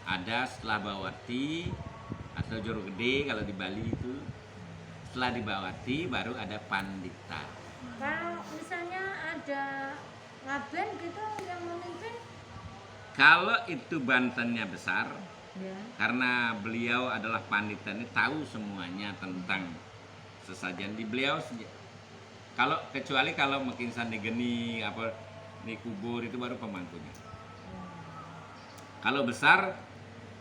Ada setelah bawati atau juru gede kalau di Bali itu. Setelah di bawati baru ada pandita. kalau misalnya ada ngaben gitu yang memimpin Kalau itu Bantennya besar, ya. karena beliau adalah pandita ini tahu semuanya tentang sesajen di beliau. Kalau kecuali kalau mungkin sandi geni apa di kubur itu baru pemangkunya. Kalau besar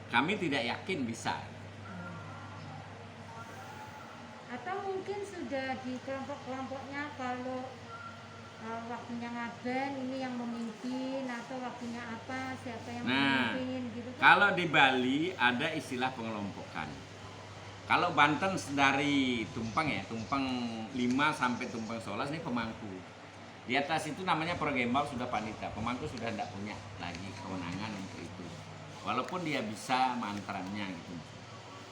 kami tidak yakin bisa. Atau mungkin sudah di kelompok-kelompoknya kalau waktunya ngaben ini yang memimpin atau waktunya apa siapa yang Nah, memimpin gitu kan? kalau di Bali ada istilah pengelompokan. Kalau Banten dari Tumpeng ya, Tumpeng 5 sampai Tumpeng 11 ini pemangku. Di atas itu namanya Progembal sudah panita. Pemangku sudah tidak punya lagi kewenangan untuk itu. Walaupun dia bisa mantranya gitu,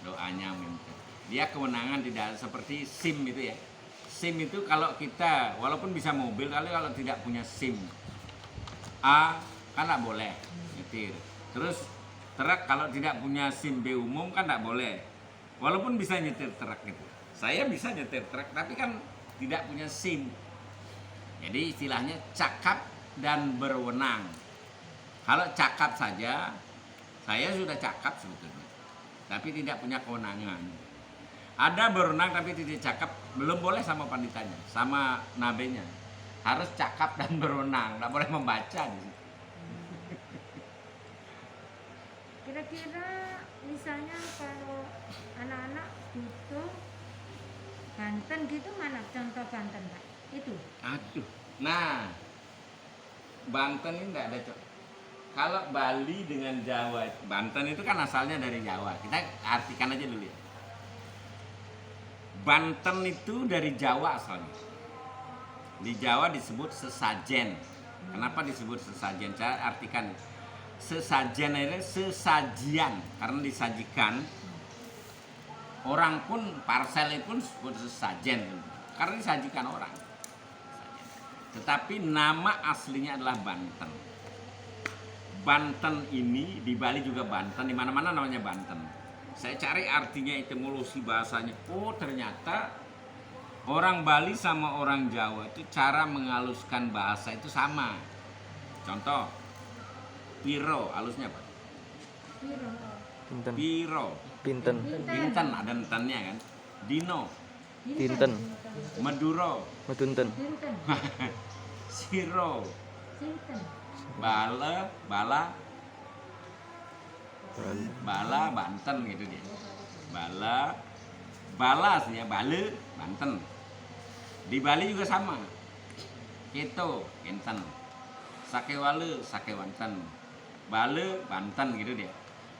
doanya minta. Dia kewenangan tidak seperti SIM itu ya. SIM itu kalau kita walaupun bisa mobil, kalau tidak punya SIM A kan tidak boleh nyetir. Terus truk kalau tidak punya SIM B umum kan tidak boleh. Walaupun bisa nyetir truk gitu. Saya bisa nyetir truk tapi kan tidak punya SIM. Jadi istilahnya cakap dan berwenang. Kalau cakap saja, saya sudah cakap sebetulnya. Tapi tidak punya kewenangan. Ada berwenang tapi tidak cakap, belum boleh sama panditanya, sama nabenya. Harus cakap dan berwenang, tidak boleh membaca gitu. Kira-kira misalnya kalau anak-anak butuh Banten gitu, mana contoh Banten Pak? Itu. Aduh, nah Banten ini tidak ada kalau Bali dengan Jawa, Banten itu kan asalnya dari Jawa. Kita artikan aja dulu ya. Banten itu dari Jawa asalnya. Di Jawa disebut sesajen. Kenapa disebut sesajen? Saya artikan. Sesajen itu sesajian, karena disajikan. Orang pun parcel pun disebut sesajen, karena disajikan orang. Tetapi nama aslinya adalah Banten. Banten ini di Bali juga Banten, di mana-mana namanya Banten. Saya cari artinya, etimologi bahasanya. Oh, ternyata orang Bali sama orang Jawa itu cara menghaluskan bahasa itu sama. Contoh, piro, halusnya apa? Piro. Pinten. Piro, Pinten. binten ada entennya kan. Dino, Dinten. Meduro, Medunten. Dinten. Siro, Sinten. Bala, Banten gitu dia. Bala aslinya Bale, Banten. Di Bali juga sama. Keto, Kenten. Sakewale, Sakewanten. Bale, Banten gitu dia.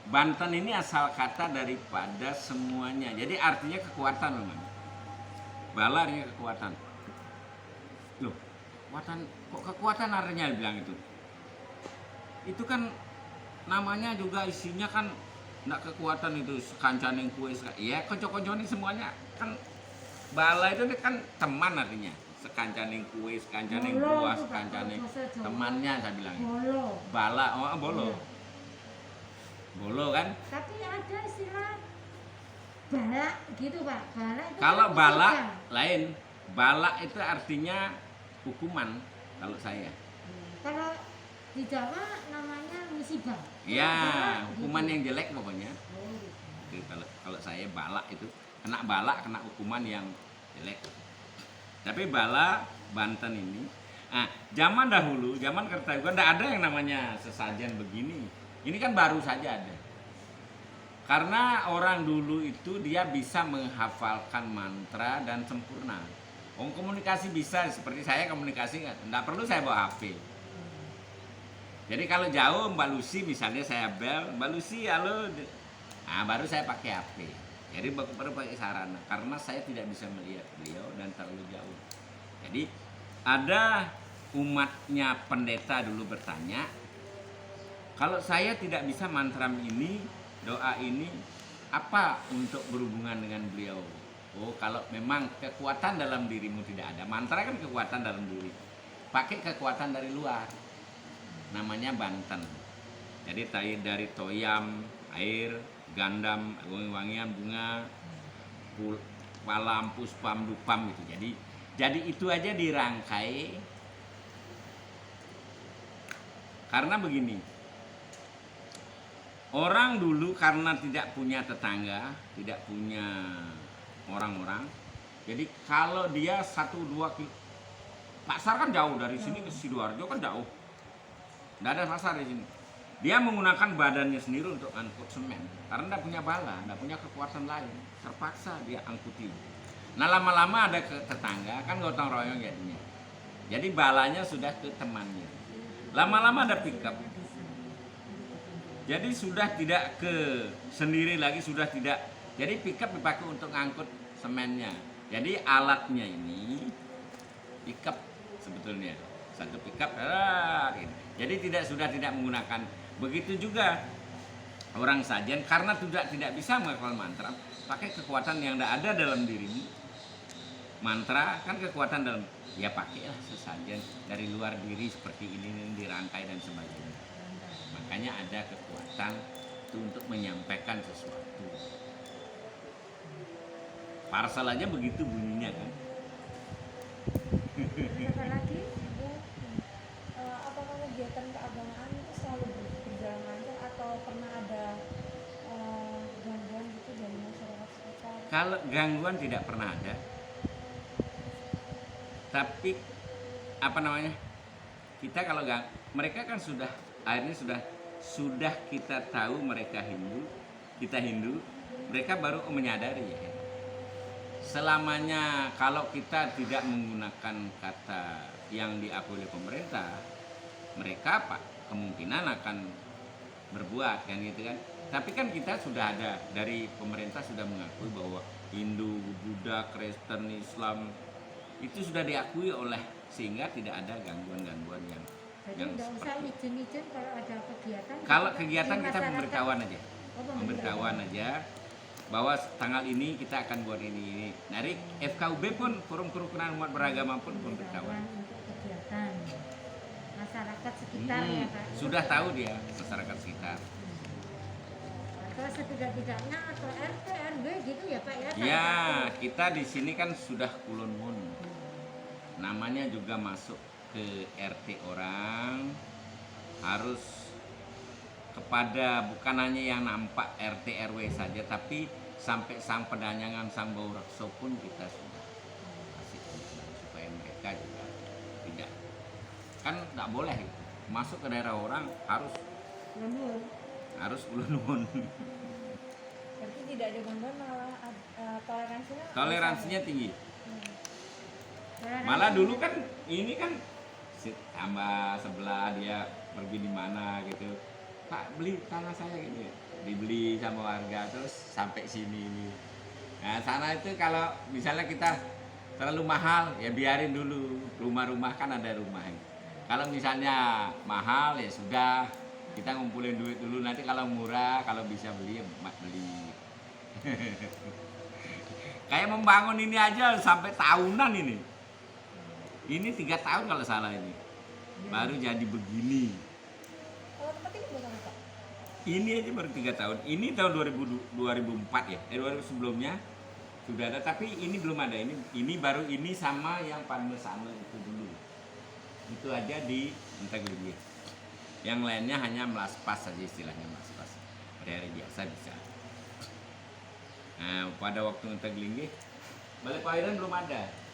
Banten ini asal kata daripada semuanya. Jadi artinya kekuatan memang. Bala artinya kekuatan. Loh, kekuatan, kok kekuatan artinya bilang itu? Itu kan namanya juga isinya kan enggak kekuatan itu kancaning kue. Iya, konco-konco ini semuanya kan bala itu kan teman artinya. Sekancaning kue, sekancaning Bolo buah, itu, Pak, sekancaning bahasa Jawa. temannya saya bilang. Bolo. Bala, oh bolo. Iya. Bolo kan? Tapi ada istilah balak gitu Pak. Balak itu Kalau kan bala musibah. lain, bala itu artinya hukuman kalau saya. Kalau di Jawa namanya musibah. Ya, Balak hukuman gitu. yang jelek pokoknya. Oh, gitu. Jadi kalau saya bala itu kena bala, kena hukuman yang jelek. Tapi bala Banten ini, zaman dahulu, zaman Kertayugan tidak ada yang namanya sesajen begini. Ini kan baru saja ada. Karena orang dulu itu dia bisa menghafalkan mantra dan sempurna. Komunikasi bisa, seperti saya komunikasi nggak perlu saya bawa HP. Jadi kalau jauh Mbak Lucy misalnya saya bel, Mbak Lucy halo, baru saya pakai HP. Jadi baru pakai sarana karena saya tidak bisa melihat beliau dan terlalu jauh. Jadi ada umatnya pendeta dulu bertanya, kalau saya tidak bisa mantram ini, doa ini, apa untuk berhubungan dengan beliau? Oh, kalau memang kekuatan dalam dirimu tidak ada, mantra kan kekuatan dalam diri. Pakai kekuatan dari luar. Namanya Banten. Jadi dari toyam, air, gandam, wangi-wangian, bunga, palam, puspam, dupam gitu. Jadi itu aja dirangkai. Karena begini. Orang dulu karena tidak punya tetangga, tidak punya orang-orang. Jadi kalau dia 1-2 kilo, pasar kan jauh dari sini ke Sidoarjo kan jauh. Tidak ada pasar di sini. Dia menggunakan badannya sendiri untuk angkut semen. Karena tidak punya bala, tidak punya kekuatan lain. Terpaksa dia angkuti. Nah lama-lama ada ke tetangga, kan gotong royong jadinya. Jadi balanya sudah ke temannya. Lama-lama ada pickup. Jadi sudah tidak ke sendiri lagi, sudah tidak Jadi pickup dipakai untuk ngangkut semennya. Jadi alatnya ini pickup sebetulnya. Satu pickup gitu. Jadi sudah tidak menggunakan. Begitu juga orang sajen karena tidak bisa menghafal mantra, pakai kekuatan yang tidak ada dalam dirimu. Mantra kan kekuatan dalam, ya pakailah sesajen dari luar diri seperti ini dirangkai dan sebagainya. Makanya ada kekuatan itu untuk menyampaikan sesuatu. Parsel aja begitu bunyinya kan. Apa lagi? Apakah kegiatan keagamaan itu selalu berjalan lancar atau pernah ada gangguan gitu dari masyarakat sekitar? Kalau gangguan tidak pernah ada. Tapi apa namanya? Kita kalau mereka kan sudah akhirnya sudah kita tahu mereka Hindu, kita Hindu, mereka baru menyadari ya. Selamanya kalau kita tidak menggunakan kata yang diakui oleh pemerintah, mereka kemungkinan akan berbuat kan gitu kan. Tapi kan kita sudah ada dari pemerintah sudah mengakui bahwa Hindu, Buddha, Kristen, Islam itu sudah diakui oleh sehingga tidak ada gangguan-gangguan yang Jadi nggak usah izin-izin kalau ada kegiatan. kalau kita- kegiatan di kita masyarakat- memberitahuan aja. Oh, Memberitahuan aja bahwa tanggal ini kita akan buat ini. Dari FKUB pun Forum Kerukunan Umat Beragama pun memberitahuan. Untuk kegiatan masyarakat sekitar ya Pak. Sudah tahu dia masyarakat sekitar. Atau setidak-tidaknya atau RT RW gitu ya Pak ya. Ya, salah kita di sini kan sudah kulon mun. Namanya juga masuk ke RT orang harus kepada bukan hanya yang nampak RT RW saja, tapi sampai sang pedanyangan sang bau rekso pun kita sudah kasih supaya mereka juga tidak, kan nggak boleh masuk ke daerah orang satu. harus ulun. Berarti tidak ada gangguan, malah Toleransinya tinggi. Hmm. Malah dulu kan ini kan tambah sebelah dia pergi di mana gitu, Pak beli tanah saya gitu ya, dibeli sama warga terus sampai sini ini. Nah sana itu kalau misalnya kita terlalu mahal ya biarin dulu, rumah-rumah kan ada rumah. Kalau misalnya mahal ya sudah kita ngumpulin duit dulu, nanti kalau murah kalau bisa beli ya beli. Kayak membangun ini aja sampai tahunan ini. Ini 3 tahun kalau salah ini. Baru jadi begini. Kalau tempat ini bukan apa? Ini aja baru 3 tahun. Ini tahun 2004 ya. 2000 sebelumnya sudah ada, tapi ini belum ada. Ini baru ini sama yang Padmesana itu dulu. Itu aja di Enteglingi. Yang lainnya hanya melaspas saja, istilahnya melaspas. Hari-hari biasa bisa. Nah, pada waktu Enteglingi Balai Pawiran belum ada.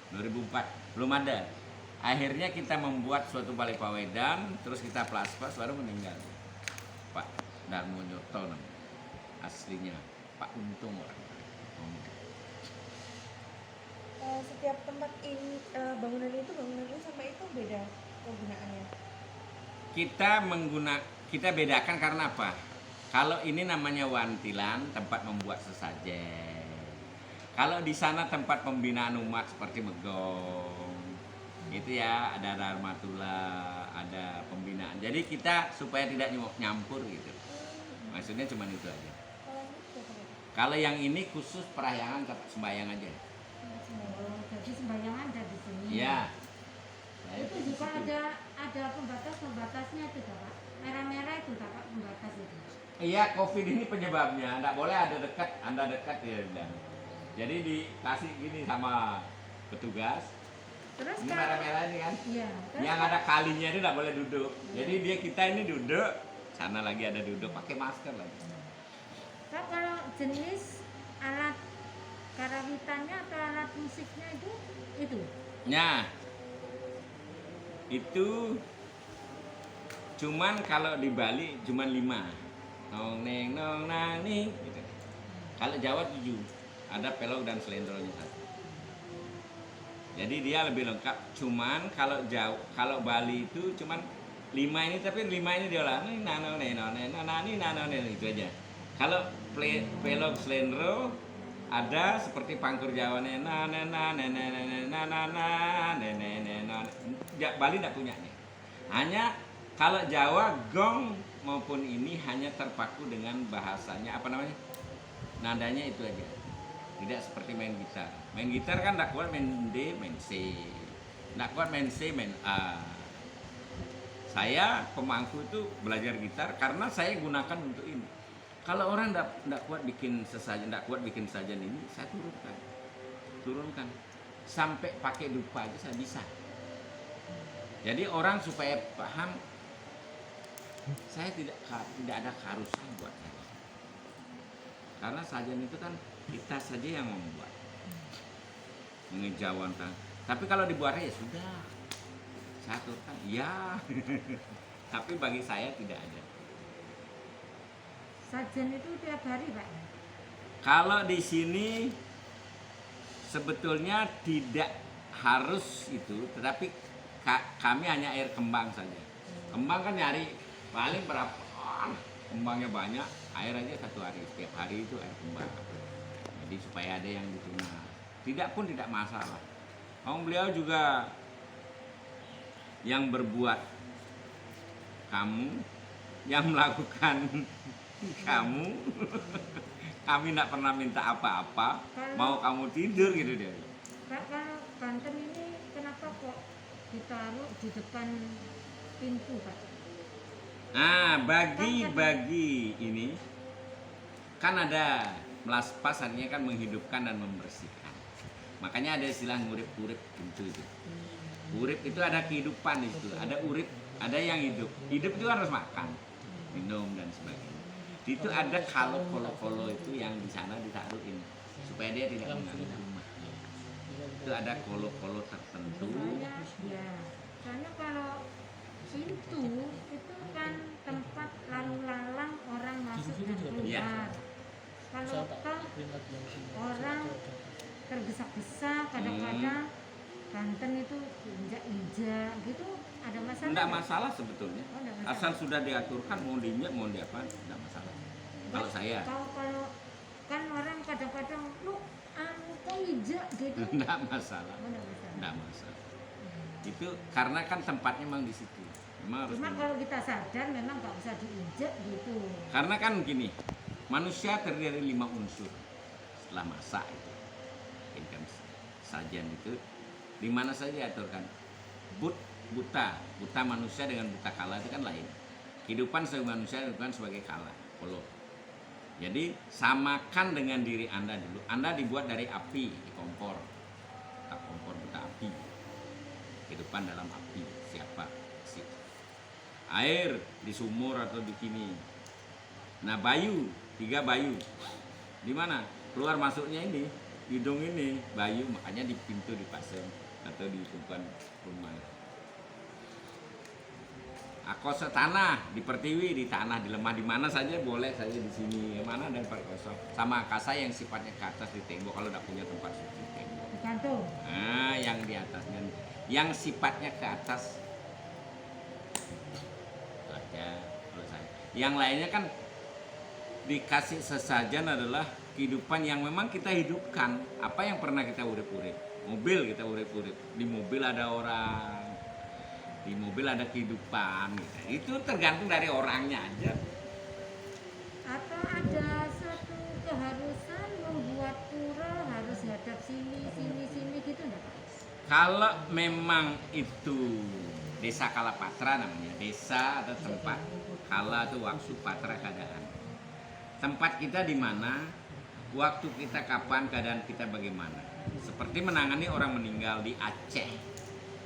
2004 belum ada. Akhirnya kita membuat suatu balai pawedan, terus kita plaspas baru meninggal. Pak Darmo Nyoto namanya. Aslinya Pak Untung orang. Setiap tempat ini bangunan itu sama itu beda kegunaannya. Kita bedakan karena apa? Kalau ini namanya wantilan, tempat membuat sesajen. Kalau di sana tempat pembinaan umat seperti Megong, itu ya ada Dharmatula, ada pembinaan. Jadi kita supaya tidak nyampur gitu. Maksudnya cuma itu aja. Kalau yang ini khusus perahyangan sembahyang aja. Oh, jadi sembayangan ada di sini. Iya. Itu juga ada pembatasnya itu Pak. Merah-merah itu Pak pembatas itu. Iya, COVID ini penyebabnya. Nggak boleh ada dekat, Anda dekat ya. Jadi dikasih gini sama petugas. Terus Ini kalau merah-merah ini kan. iya, terus Yang ada kalinya itu nggak boleh duduk. Jadi kita ini duduk, sana lagi ada duduk pakai masker lagi. Pak, kalau jenis alat karawitannya atau alat musiknya itu Nah, itu cuman kalau di Bali cuman 5. Nong neng nong nang ning gitu. Kalau Jawa 7. Ada pelok dan selendronya 1. Jadi dia lebih lengkap. Cuman kalau Bali itu cuman 5 ini, tapi 5 ini diolah nano itu aja. Kalau pelog slendro, ada seperti pangkur Jawa nena nena nena nena nena nena. Bali tidak punya nih. Hanya kalau Jawa gong maupun ini hanya terpaku dengan bahasanya apa namanya? Nadanya itu aja. Tidak seperti main gitar. Main gitar kan tidak kuat main D, main C. Tidak kuat main C, main A. Saya pemangku itu belajar gitar karena saya gunakan untuk ini. Kalau orang tidak kuat bikin sesajen, tidak kuat bikin sajian ini, saya turunkan, sampai pakai dupa aja saya bisa. Jadi orang supaya paham, saya tidak ada keharusan buat saya. Karena sajian itu kan kita saja yang membuat, mengejawantkan. Tapi kalau dibuatnya ya sudah. Saya turunkan, ya. Tapi bagi saya tidak ada. Sajen itu tiap hari Pak? Kalau di sini sebetulnya tidak harus itu, tetapi kami hanya air kembang saja. Kembang kan nyari paling berapa? Kembangnya banyak, air aja 1 hari. Setiap hari itu air kembang. Jadi supaya ada yang diterima. Tidak masalah. Beliau juga yang berbuat kamu, yang melakukan kamu, kami tidak pernah minta apa-apa, mau kamu tidur gitu deh. Kalau Banten ini kenapa kok ditaruh di depan pintu Pak? Nah, bagi ini kan ada melaspas, artinya kan menghidupkan dan membersihkan. Makanya ada istilah ngurip-urip pintu itu. Urip itu ada kehidupan di situ, ada urip, ada yang hidup. Hidup itu harus makan, minum dan sebagainya. Itu ada kolo itu yang di sana ditaruhin supaya dia tidak mengganggu rumah. Itu ada kolo tertentu. Soalnya kalau pintu itu kan tempat lalu lalang orang masuk dan keluar. Iya. Kalau orang tergesa-gesa kadang-kadang Banten itu injak-injak gitu, ada masalah? Enggak masalah sebetulnya. Oh, enggak masalah. Asal sudah diaturkan mau diinjak mau diapa, enggak masalah. Kalau saya Kalau kan orang kadang-kadang lu kok injak gitu. enggak masalah. Oh, enggak masalah. Enggak masalah. Itu karena kan tempatnya memang di situ. Memang harus Cuma diinjak. kalau kita sadar memang nggak usah diinjak gitu. Karena kan gini, manusia terdiri dari 5 unsur. Setelah masak itu, bikinkan sajian itu, di mana saja diaturkan. Buta manusia dengan buta kala itu kan lain. Kehidupan sebagai manusia bukan sebagai kala, polo. Jadi samakan dengan diri Anda dulu. Anda dibuat dari api, di kompor. Kompor buta api. Kehidupan dalam api, siapa? Air di sumur atau di sini. Nah, 3 bayu. Di mana? Keluar masuknya ini, hidung ini, bayu, makanya di pintu dipasang atau di depan rumah. Akos tanah, di pertiwi, di tanah, di lemah, di mana saja boleh saja di sini. Mana dan Pak kosong. Sama akasa yang sifatnya ke atas di tembok kalau tidak punya tempat suci di tembok. Di kantung. Nah, yang di atasnya, yang sifatnya ke atas. Itu aja kalau saya. Yang lainnya kan dikasih sesajen adalah kehidupan yang memang kita hidupkan. Apa yang pernah kita urip-urip. Mobil kita urip-urip. Di mobil ada orang. Di mobil ada kehidupan gitu. Itu tergantung dari orangnya aja. Atau ada satu keharusan membuat pura harus hadap sini gitu enggak Pak? Kalau memang itu desa Kalapatra namanya, desa atau tempat kala itu waktu patra keadaan. Tempat kita di mana, waktu kita kapan, keadaan kita bagaimana. Seperti menangani orang meninggal di Aceh.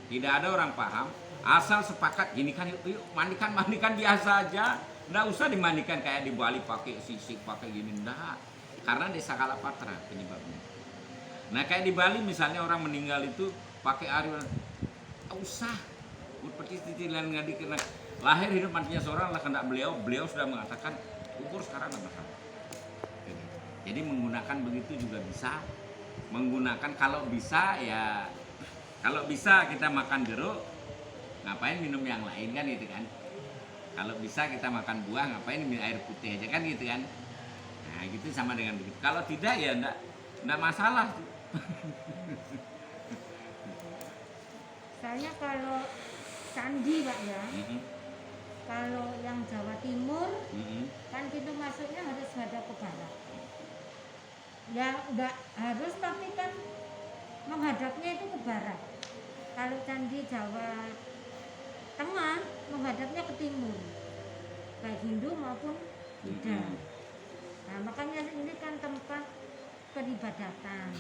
Tidak ada orang paham, asal sepakat gini kan, yuk mandikan biasa aja. Nggak usah dimandikan kayak di Bali pakai sisik, pakai gini, enggak. Karena desa Kalapatra penyebabnya. Nah kayak di Bali misalnya orang meninggal itu pakai air, nggak usah. Seperti titilan ngadi kena lahir hidup matinya seorang lah kehendak beliau sudah mengatakan kubur sekarang nggak masalah. Jadi menggunakan begitu juga bisa. Menggunakan kalau bisa ya, kalau bisa kita makan jeruk, ngapain minum yang lain kan gitu kan. Kalau bisa kita makan buah, ngapain minum air putih aja kan gitu kan. Nah, gitu sama dengan begitu. Kalau tidak ya enggak masalah. Soalnya kalau candi Pak ya, Mm-mm, kalau yang Jawa Timur mm-mm. kan pintu masuknya harus hadap ke barat. Ya enggak harus, tapi kan menghadapnya itu ke barat. Kalau candi Jawa Tengah menghadapnya ke timur, baik Hindu maupun Buddha. Nah, makanya ini kan tempat peribadatan.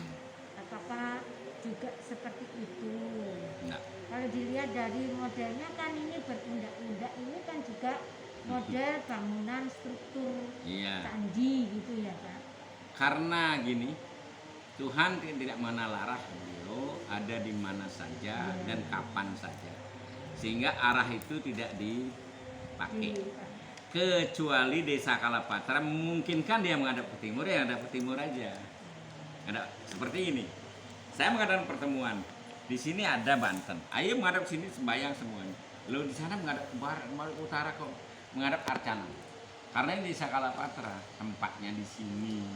Apakah juga seperti itu? Enggak. Kalau dilihat dari modelnya kan ini berundak-undak, ini kan juga model bangunan struktur Iya. candi gitu ya Pak. Karena gini, Tuhan tidak menalarah beliau ada di mana saja dan kapan saja, sehingga arah itu tidak dipakai. Kecuali desa Kalapatra memungkinkan dia menghadap ke timur, ya menghadap ke timur aja. Ada seperti ini. Saya mengadakan pertemuan. Di sini ada Banten. Ayo menghadap sini sembahyang semuanya. Lalu di sana menghadap ke barat, menghadap ke utara, kok menghadap Arcana. Karena ini desa Kalapatra, tempatnya di sini.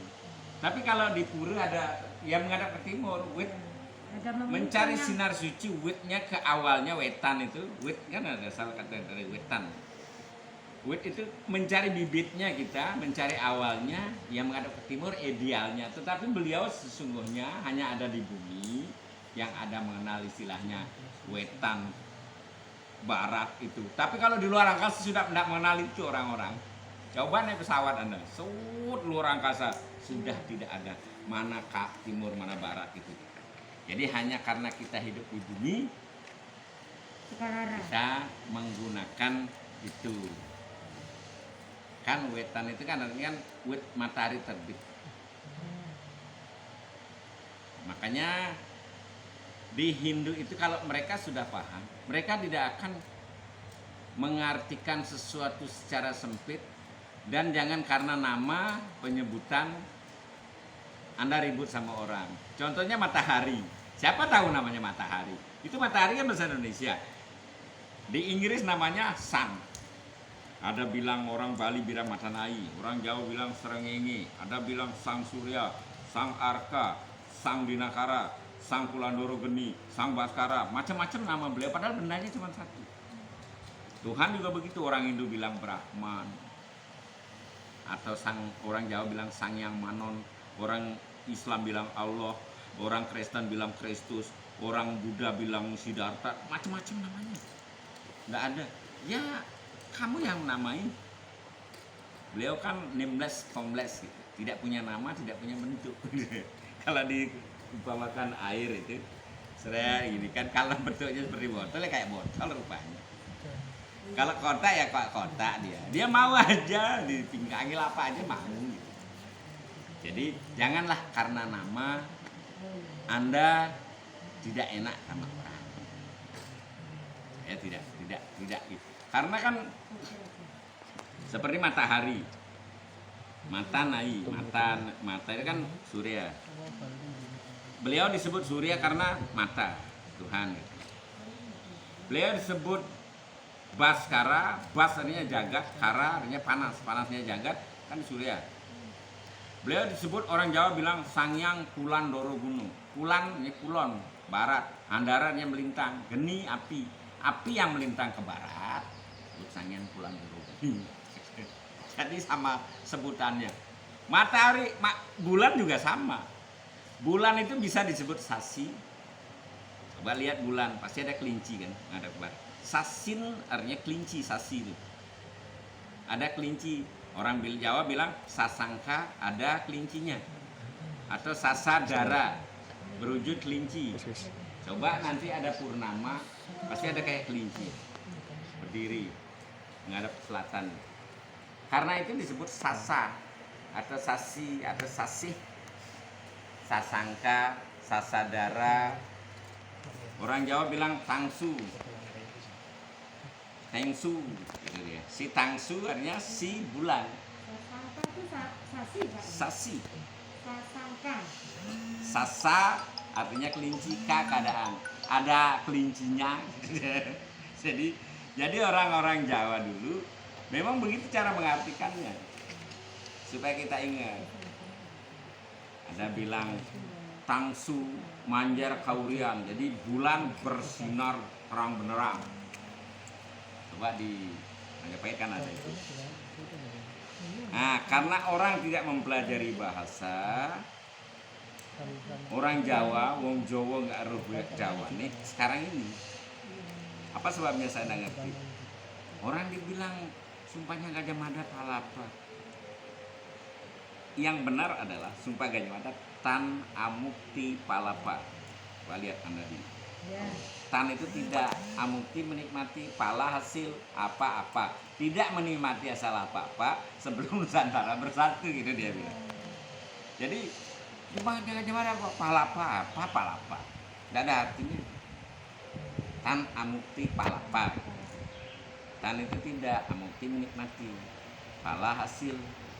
Tapi kalau di Pura ada yang menghadap ke timur, mencari sinar suci, witnya ke awalnya wetan itu, wit kan ada salah kata dari wetan. Wit itu mencari bibitnya kita, mencari awalnya yang menghadap ke timur idealnya. Tetapi beliau sesungguhnya hanya ada di bumi yang ada mengenal istilahnya wetan barat itu. Tapi kalau di luar angkasa sudah tidak mengenal itu orang-orang. Coba naik pesawat Anda, luar angkasa sudah tidak ada mana timur mana barat itu. Jadi hanya karena kita hidup di bumi kita menggunakan itu. Kan wetan itu kan artinya kan wit matahari terbit. Makanya di Hindu itu kalau mereka sudah paham, mereka tidak akan mengartikan sesuatu secara sempit. Dan jangan karena nama penyebutan Anda ribut sama orang. Contohnya matahari. Siapa tahu namanya matahari? Itu matahari kan bahasa Indonesia. Di Inggris namanya sun. Ada bilang orang Bali bilang Matanai, orang Jawa bilang Srengenge, ada bilang Sang Surya, Sang Arka, Sang Dinakara, Sang Kulandoro Geni, Sang Baskara, macam-macam nama beliau. Padahal bendanya cuma satu. Tuhan juga begitu, orang Hindu bilang Brahman. Atau orang Jawa bilang Sang Yang Manon, orang Islam bilang Allah, orang Kristen bilang Kristus, orang Buddha bilang Siddhartha, macam-macam namanya. Nggak ada. Ya kamu yang namai. Beliau kan nameless, formless gitu. Tidak punya nama, tidak punya bentuk. Kalau diumpamakan air itu, saya ini kan kalau bentuknya seperti botol ya kayak botol rupanya. Kalau kota ya kota dia mau aja dipinggangi apa aja mau gitu. Jadi janganlah karena nama Anda tidak enak sama orang. Ya tidak gitu. Karena kan seperti matahari, mata itu kan surya. Beliau disebut surya karena mata Tuhan. Beliau disebut Baskara, bas artinya jagat, kara artinya panas, panasnya jagat, kan surya. Beliau disebut orang Jawa bilang Sangyang Kulan Doro Gunung. Kulan ini kulon, barat, andara artinya melintang, geni api. Api yang melintang ke barat, itu Sangyang Kulan Doro Gunung. Jadi sama sebutannya. Matahari, bulan juga sama. Bulan itu bisa disebut sasi. Coba lihat bulan, pasti ada kelinci kan, ada ke barat. Sasin artinya kelinci, sasi itu. Ada kelinci. Orang Jawa bilang sasangka, ada kelincinya. Atau sasadara, berwujud kelinci. Coba nanti ada purnama, pasti ada kayak kelinci. Berdiri, menghadap ke selatan. Karena itu disebut sasa, atau sasi, atau sasih. Sasangka, sasadara. Orang Jawa bilang tangsu. Tengsu gitu ya. Si tangsu artinya si bulan. Sasangka itu sasi Pak. Sasi. Sasangka. Sasa artinya kelinci, keadaan. Ada kelincinya. Jadi orang-orang Jawa dulu memang begitu cara mengartikannya. supaya kita ingat. Ada bilang tangsu manjar kaurian, jadi bulan bersinar terang benderang. Coba di Majapahit kan ada itu. Nah, karena orang tidak mempelajari bahasa, orang Jawa, wong Jawa nggak eruh Jawa nih sekarang ini. Apa sebabnya saya nggak ngerti? Orang dibilang sumpahnya Gajah Mada palapa. Yang benar adalah sumpah Gajah Mada tan amukti palapa. Coba lihat Anda di. Ya. Tan itu tidak, amukti menikmati, pala hasil apa-apa. Tidak menikmati asal apa-apa sebelum Nusantara bersatu gitu dia bilang. Jadi cuma Gajah Mada kok palapa apa palapa. Tidak ada artinya. Tan amukti palapa. Tan itu tidak, amukti menikmati, pala hasil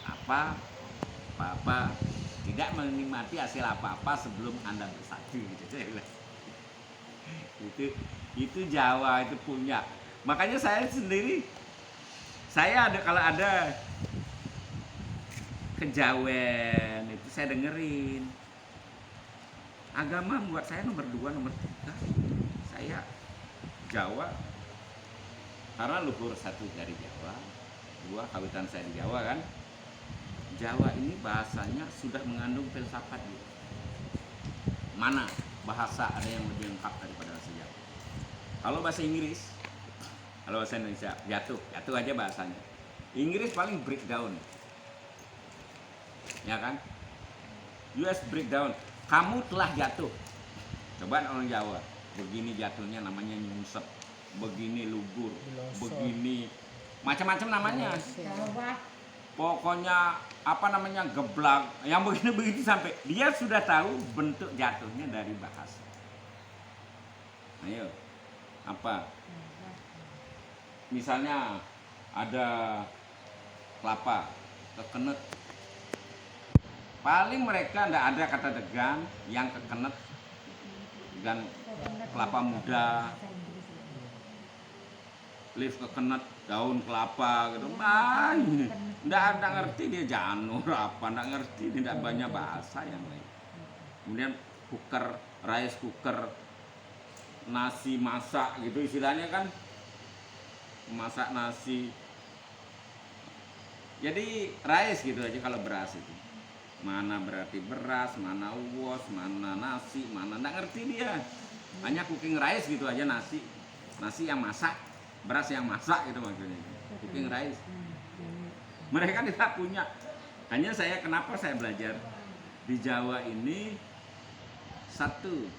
apa-apa. Tidak menikmati hasil apa-apa sebelum Anda bersatu gitu saya bilang. Itu Jawa itu punya. Makanya saya sendiri, kalau ada kejawen itu saya dengerin. Agama buat saya nomor 2, nomor 3. Saya Jawa karena luhur satu dari Jawa, 2 kawitan saya di Jawa kan. Jawa ini bahasanya sudah mengandung filsafat gitu. Mana bahasa ada yang lebih lengkap daripada bahasa Jawa? Kalau bahasa Inggris, kalau bahasa Indonesia jatuh aja bahasanya. Inggris paling breakdown, ya kan? US breakdown, kamu telah jatuh. Coba orang Jawa, begini jatuhnya namanya nyungsep, begini lugur, begini macam-macam namanya. Jawa. Pokoknya apa namanya geblak, yang begini-begitu sampai dia sudah tahu bentuk jatuhnya dari bahasa. Ayo, apa? Misalnya ada kelapa, kekenet. Paling mereka tidak ada kata degan yang kekenet dan kelapa muda, leaf kekenet, daun kelapa gitu. Nggak ngerti dia janur apa, nggak ngerti, tidak banyak bahasa yang lain. Kemudian cooker, rice cooker, nasi masak gitu istilahnya kan, masak nasi. Jadi rice gitu aja kalau beras itu. Mana berarti beras, mana uos, mana nasi, mana nggak ngerti dia. Hanya cooking rice gitu aja, nasi yang masak, beras yang masak gitu maksudnya. Cooking rice. Mereka tidak punya. Hanya kenapa saya belajar di Jawa ini, satu,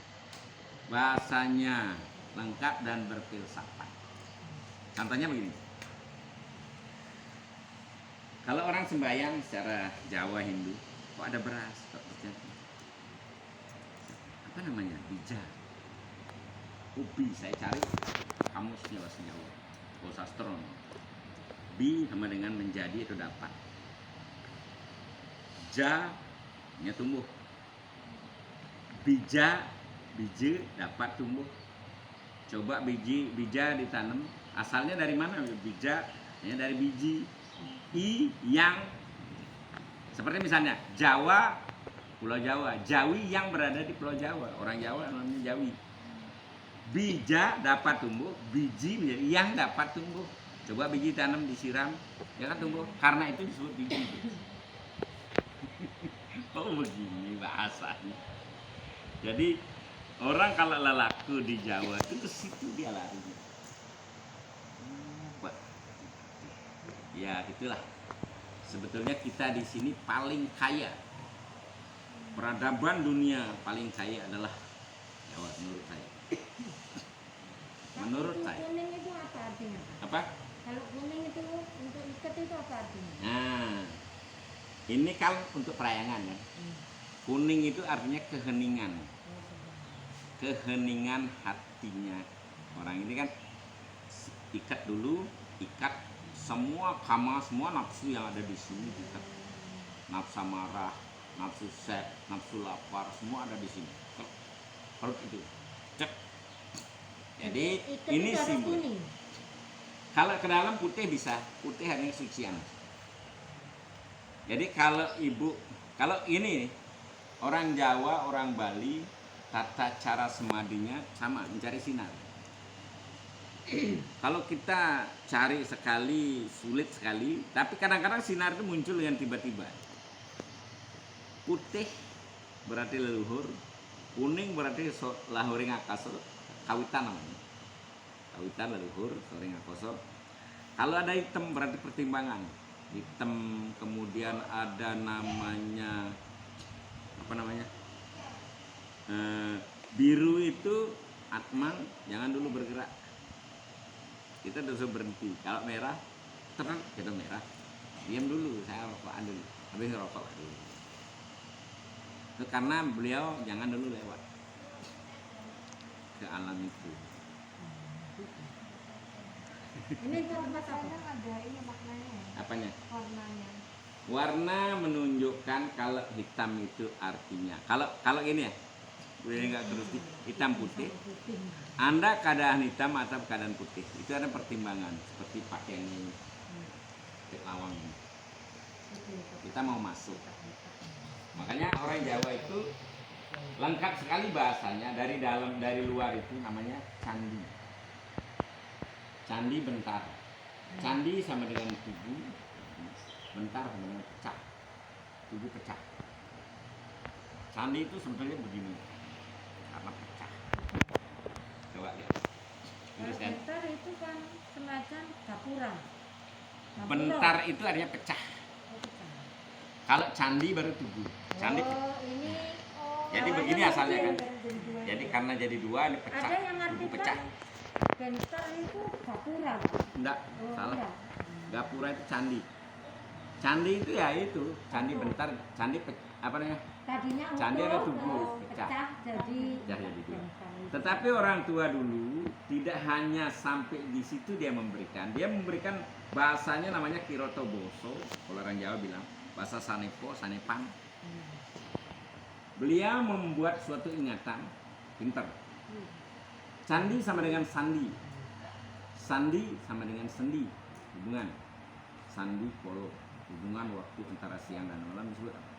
bahasanya lengkap dan berfilsafat. Contohnya begini. Kalau orang sembahyang secara Jawa Hindu, kok ada beras, kok terjadi? Apa namanya? Bija. Ubi, saya cari kamusnya bahasa Jawa. Kosastron. Bi sama dengan menjadi itu dapat. Ja nya tumbuh. Bija, biji dapat tumbuh. Coba bija ditanam, asalnya dari mana? Bija ya dari biji. I yang seperti misalnya Jawa, Pulau Jawa, Jawi yang berada di Pulau Jawa, orang Jawa namanya Jawi. Bija dapat tumbuh, biji menjadi yang dapat tumbuh. Coba biji tanam disiram, ya kan tumbuh. Karena itu disebut biji. Oh begini bahasanya. Jadi orang kalau lelaku di Jawa itu ke situ dia larinya. Ya itulah. Sebetulnya kita di sini paling kaya. Peradaban dunia paling kaya adalah Jawa menurut saya. Menurut saya. Kuning itu apa artinya? Apa? Kalau kuning itu untuk ikat itu apa artinya? Nah, ini kan untuk perayangan ya. Kuning itu artinya keheningan. Keheningan hatinya. Orang ini kan ikat dulu, ikat semua kama, semua nafsu yang ada di sini ikat. Nafsu marah, nafsu seks, nafsu lapar, semua ada di sini. Perut itu. Cek. Jadi Ikat ini itu harus simbol. kuning. Kalau ke dalam putih bisa, putih hanya sucian. Jadi kalau ini orang Jawa, orang Bali, tata cara semadinya sama, mencari sinar. Kalau kita cari sekali, sulit sekali, tapi kadang-kadang sinar itu muncul dengan tiba-tiba. Putih berarti leluhur, kuning berarti lahuring akaso, kawitan namanya. Kawitan leluhur, soring akoso. Kalau ada hitam berarti pertimbangan. Hitam, kemudian ada namanya biru itu atman, jangan dulu bergerak, kita harus berhenti. Kalau merah terang, kita merah, diam dulu, saya rokokan dulu, habis ngerokok dulu. Itu karena beliau jangan dulu lewat ke alam itu. Ini tempat apa? Kadang ada ini maknanya ya, Apanya? warnanya. Warna menunjukkan kalau hitam itu artinya kalau ini ya, ini nggak terus hitam putih. Anda keadaan hitam atau keadaan putih itu ada pertimbangan, seperti pakaian ini, lawang ini. Kita mau masuk. Makanya orang Jawa itu lengkap sekali bahasanya, dari dalam dari luar itu namanya candi. Candi bentar. Candi sama dengan tubuh, bentar sama dengan pecah. Tubuh pecah. Candi itu sebetulnya begini, karena pecah. Coba lihat. Teruskan. Bentar itu kan semacam gapura. Bentar itu artinya pecah. Kalau candi baru tubuh. Candi. Ini Jadi awalnya begini asalnya kan. jadi dua. Jadi karena jadi dua ini pecah. Ada yang Tubuh artikan pecah. bentar itu gapura. Enggak, Oh, salah. enggak. Gapura itu candi. Candi itu ya itu, candi bentar, candi apa namanya? Tadinya Candi utuh, ada tubuh, terus pecah. pecah jadi Pecah jadi dua. bentar itu. Tetapi orang tua dulu tidak hanya sampai di situ dia memberikan bahasanya namanya kiroto boso, kalau orang Jawa bilang bahasa sanepo, sanepan. Beliau membuat suatu ingatan, pinter. Candi sama dengan sandi, sandi sama dengan sendi, hubungan. Sandi kolo, hubungan waktu antara siang dan malam disebut apa?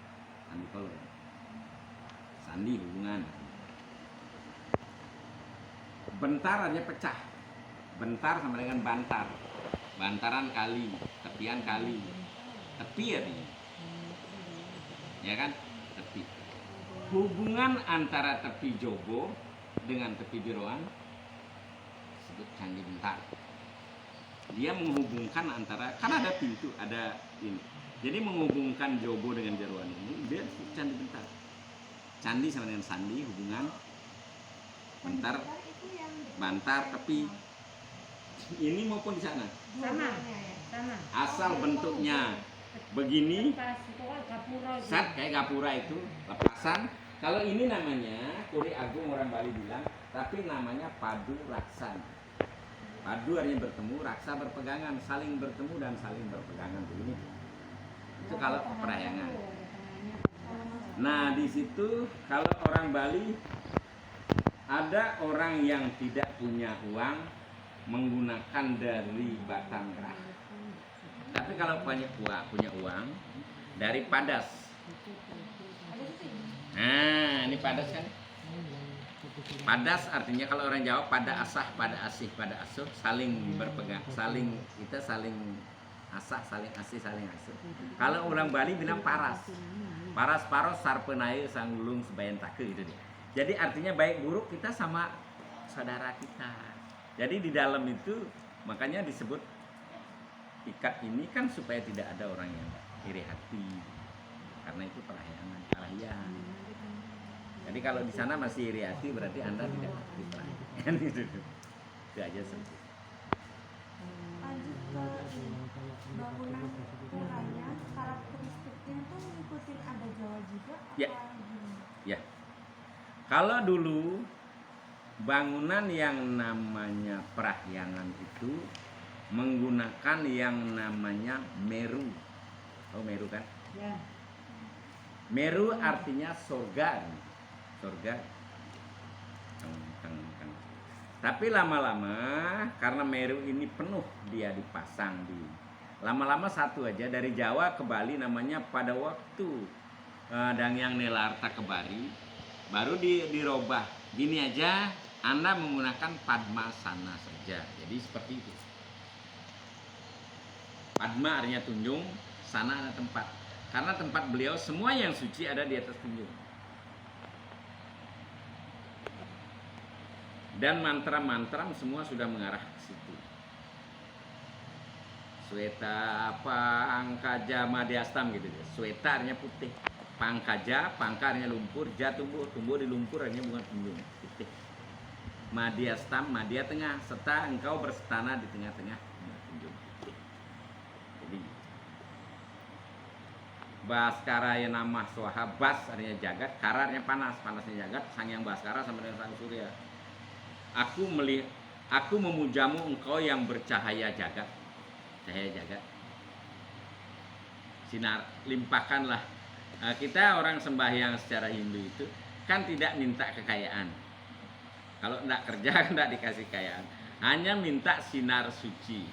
Sandi kolo. Sandi hubungan. Bentar artinya pecah. Bentar sama dengan bantar. Bantaran kali, tepian kali. Tepi artinya. Ya kan? Tepi. Hubungan antara tepi Jogo dengan tepi Jeroan disebut candi bentar. Dia menghubungkan antara, kan ada pintu, ada ini. Jadi menghubungkan Jogo dengan Jeroan ini dia candi bentar. Candi sama dengan sandi, hubungan bentar, Itu yang bantar, tepi. Ini maupun di sana. Sama, ya. sama. Asal bentuknya begini, Pas pokoknya gapura itu. set kayak gapura itu, lepasan. Kalau ini namanya Kuri Agung orang Bali bilang, tapi namanya padu raksan. Padu artinya bertemu, raksa berpegangan, saling bertemu dan saling berpegangan begini. Itu kalau perahyangan. Nah di situ kalau orang Bali ada orang yang tidak punya uang menggunakan dari batang rah. Tapi kalau punya uang dari padas. Nah ini padas kan? Padas artinya kalau orang Jawa pada asah, pada asih, pada asuh, saling berpegang, kita saling asah, saling asih, saling asuh. Kalau orang Bali bilang paras. Paras paros sarpenai sanggulung sebayan take gitu dia. Jadi artinya baik buruk kita sama saudara kita. Jadi di dalam itu makanya disebut ikat ini kan supaya tidak ada orang yang iri hati. Karena itu perahyangan, perahyan. Jadi kalau di sana masih iri hati berarti Anda tidak aktif perahyan gitu. Itu aja sedikit. Lanjut ke ini, bangunan puranya, karakteristiknya itu mengikuti ada Jawa juga Ya. apa gimana? Ya. Kalau dulu bangunan yang namanya perahyangan itu menggunakan yang namanya meru. Oh meru kan? Ya. Meru artinya surga. Surga. Tapi lama-lama karena meru ini penuh dia dipasang di Lama-lama satu aja, dari Jawa ke Bali namanya pada waktu Dangyang Nelarta ke Bali, baru dirubah. Gini aja, Anda menggunakan Padmasana saja. Jadi seperti itu. Padma artinya tunjung, sana ada tempat. Karena tempat beliau semua yang suci ada di atas tunjung. Dan mantra-mantra semua sudah mengarah ke situ. Sweta Pangkaja Madhyastam gitu ya. Sweta artinya putih. Pangkaja, pangka artinya lumpur, ja tumbuh, tumbuh di lumpur artinya bukan tunjung, putih. Madhyastam, madya tengah, serta engkau berstana di tengah-tengah tunjung putih. Jadi Baskaraya namah swaha, bas artinya jagat, kara artinya panas, panasnya jagat, sang yang Baskara sama dengan sang surya. Aku memujamu engkau yang bercahaya jagat, cahaya jagat. Sinar, limpahkanlah. Kita orang sembahyang secara Hindu itu kan tidak minta kekayaan. Kalau tidak kerja kan tidak dikasih kekayaan. Hanya minta sinar suci.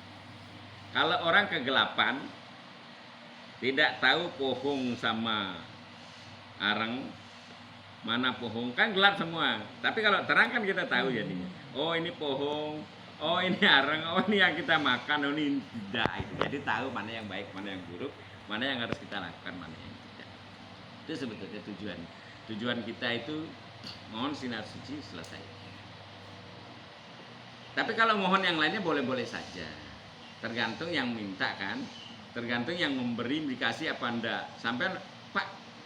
Kalau orang kegelapan, tidak tahu pohong sama areng, mana pohong, kan gelap semua. Tapi kalau terang kan kita tahu jadinya. Oh ini pohong, oh ini areng, oh ini yang kita makan, oh ini tidak. Jadi tahu mana yang baik, mana yang buruk, mana yang harus kita lakukan, mana yang tidak. Itu sebetulnya tujuan. Tujuan kita itu mohon sinar suci, selesai. Tapi kalau mohon yang lainnya boleh-boleh saja. Tergantung yang minta kan. Tergantung yang memberi dikasih apa enggak. Sampai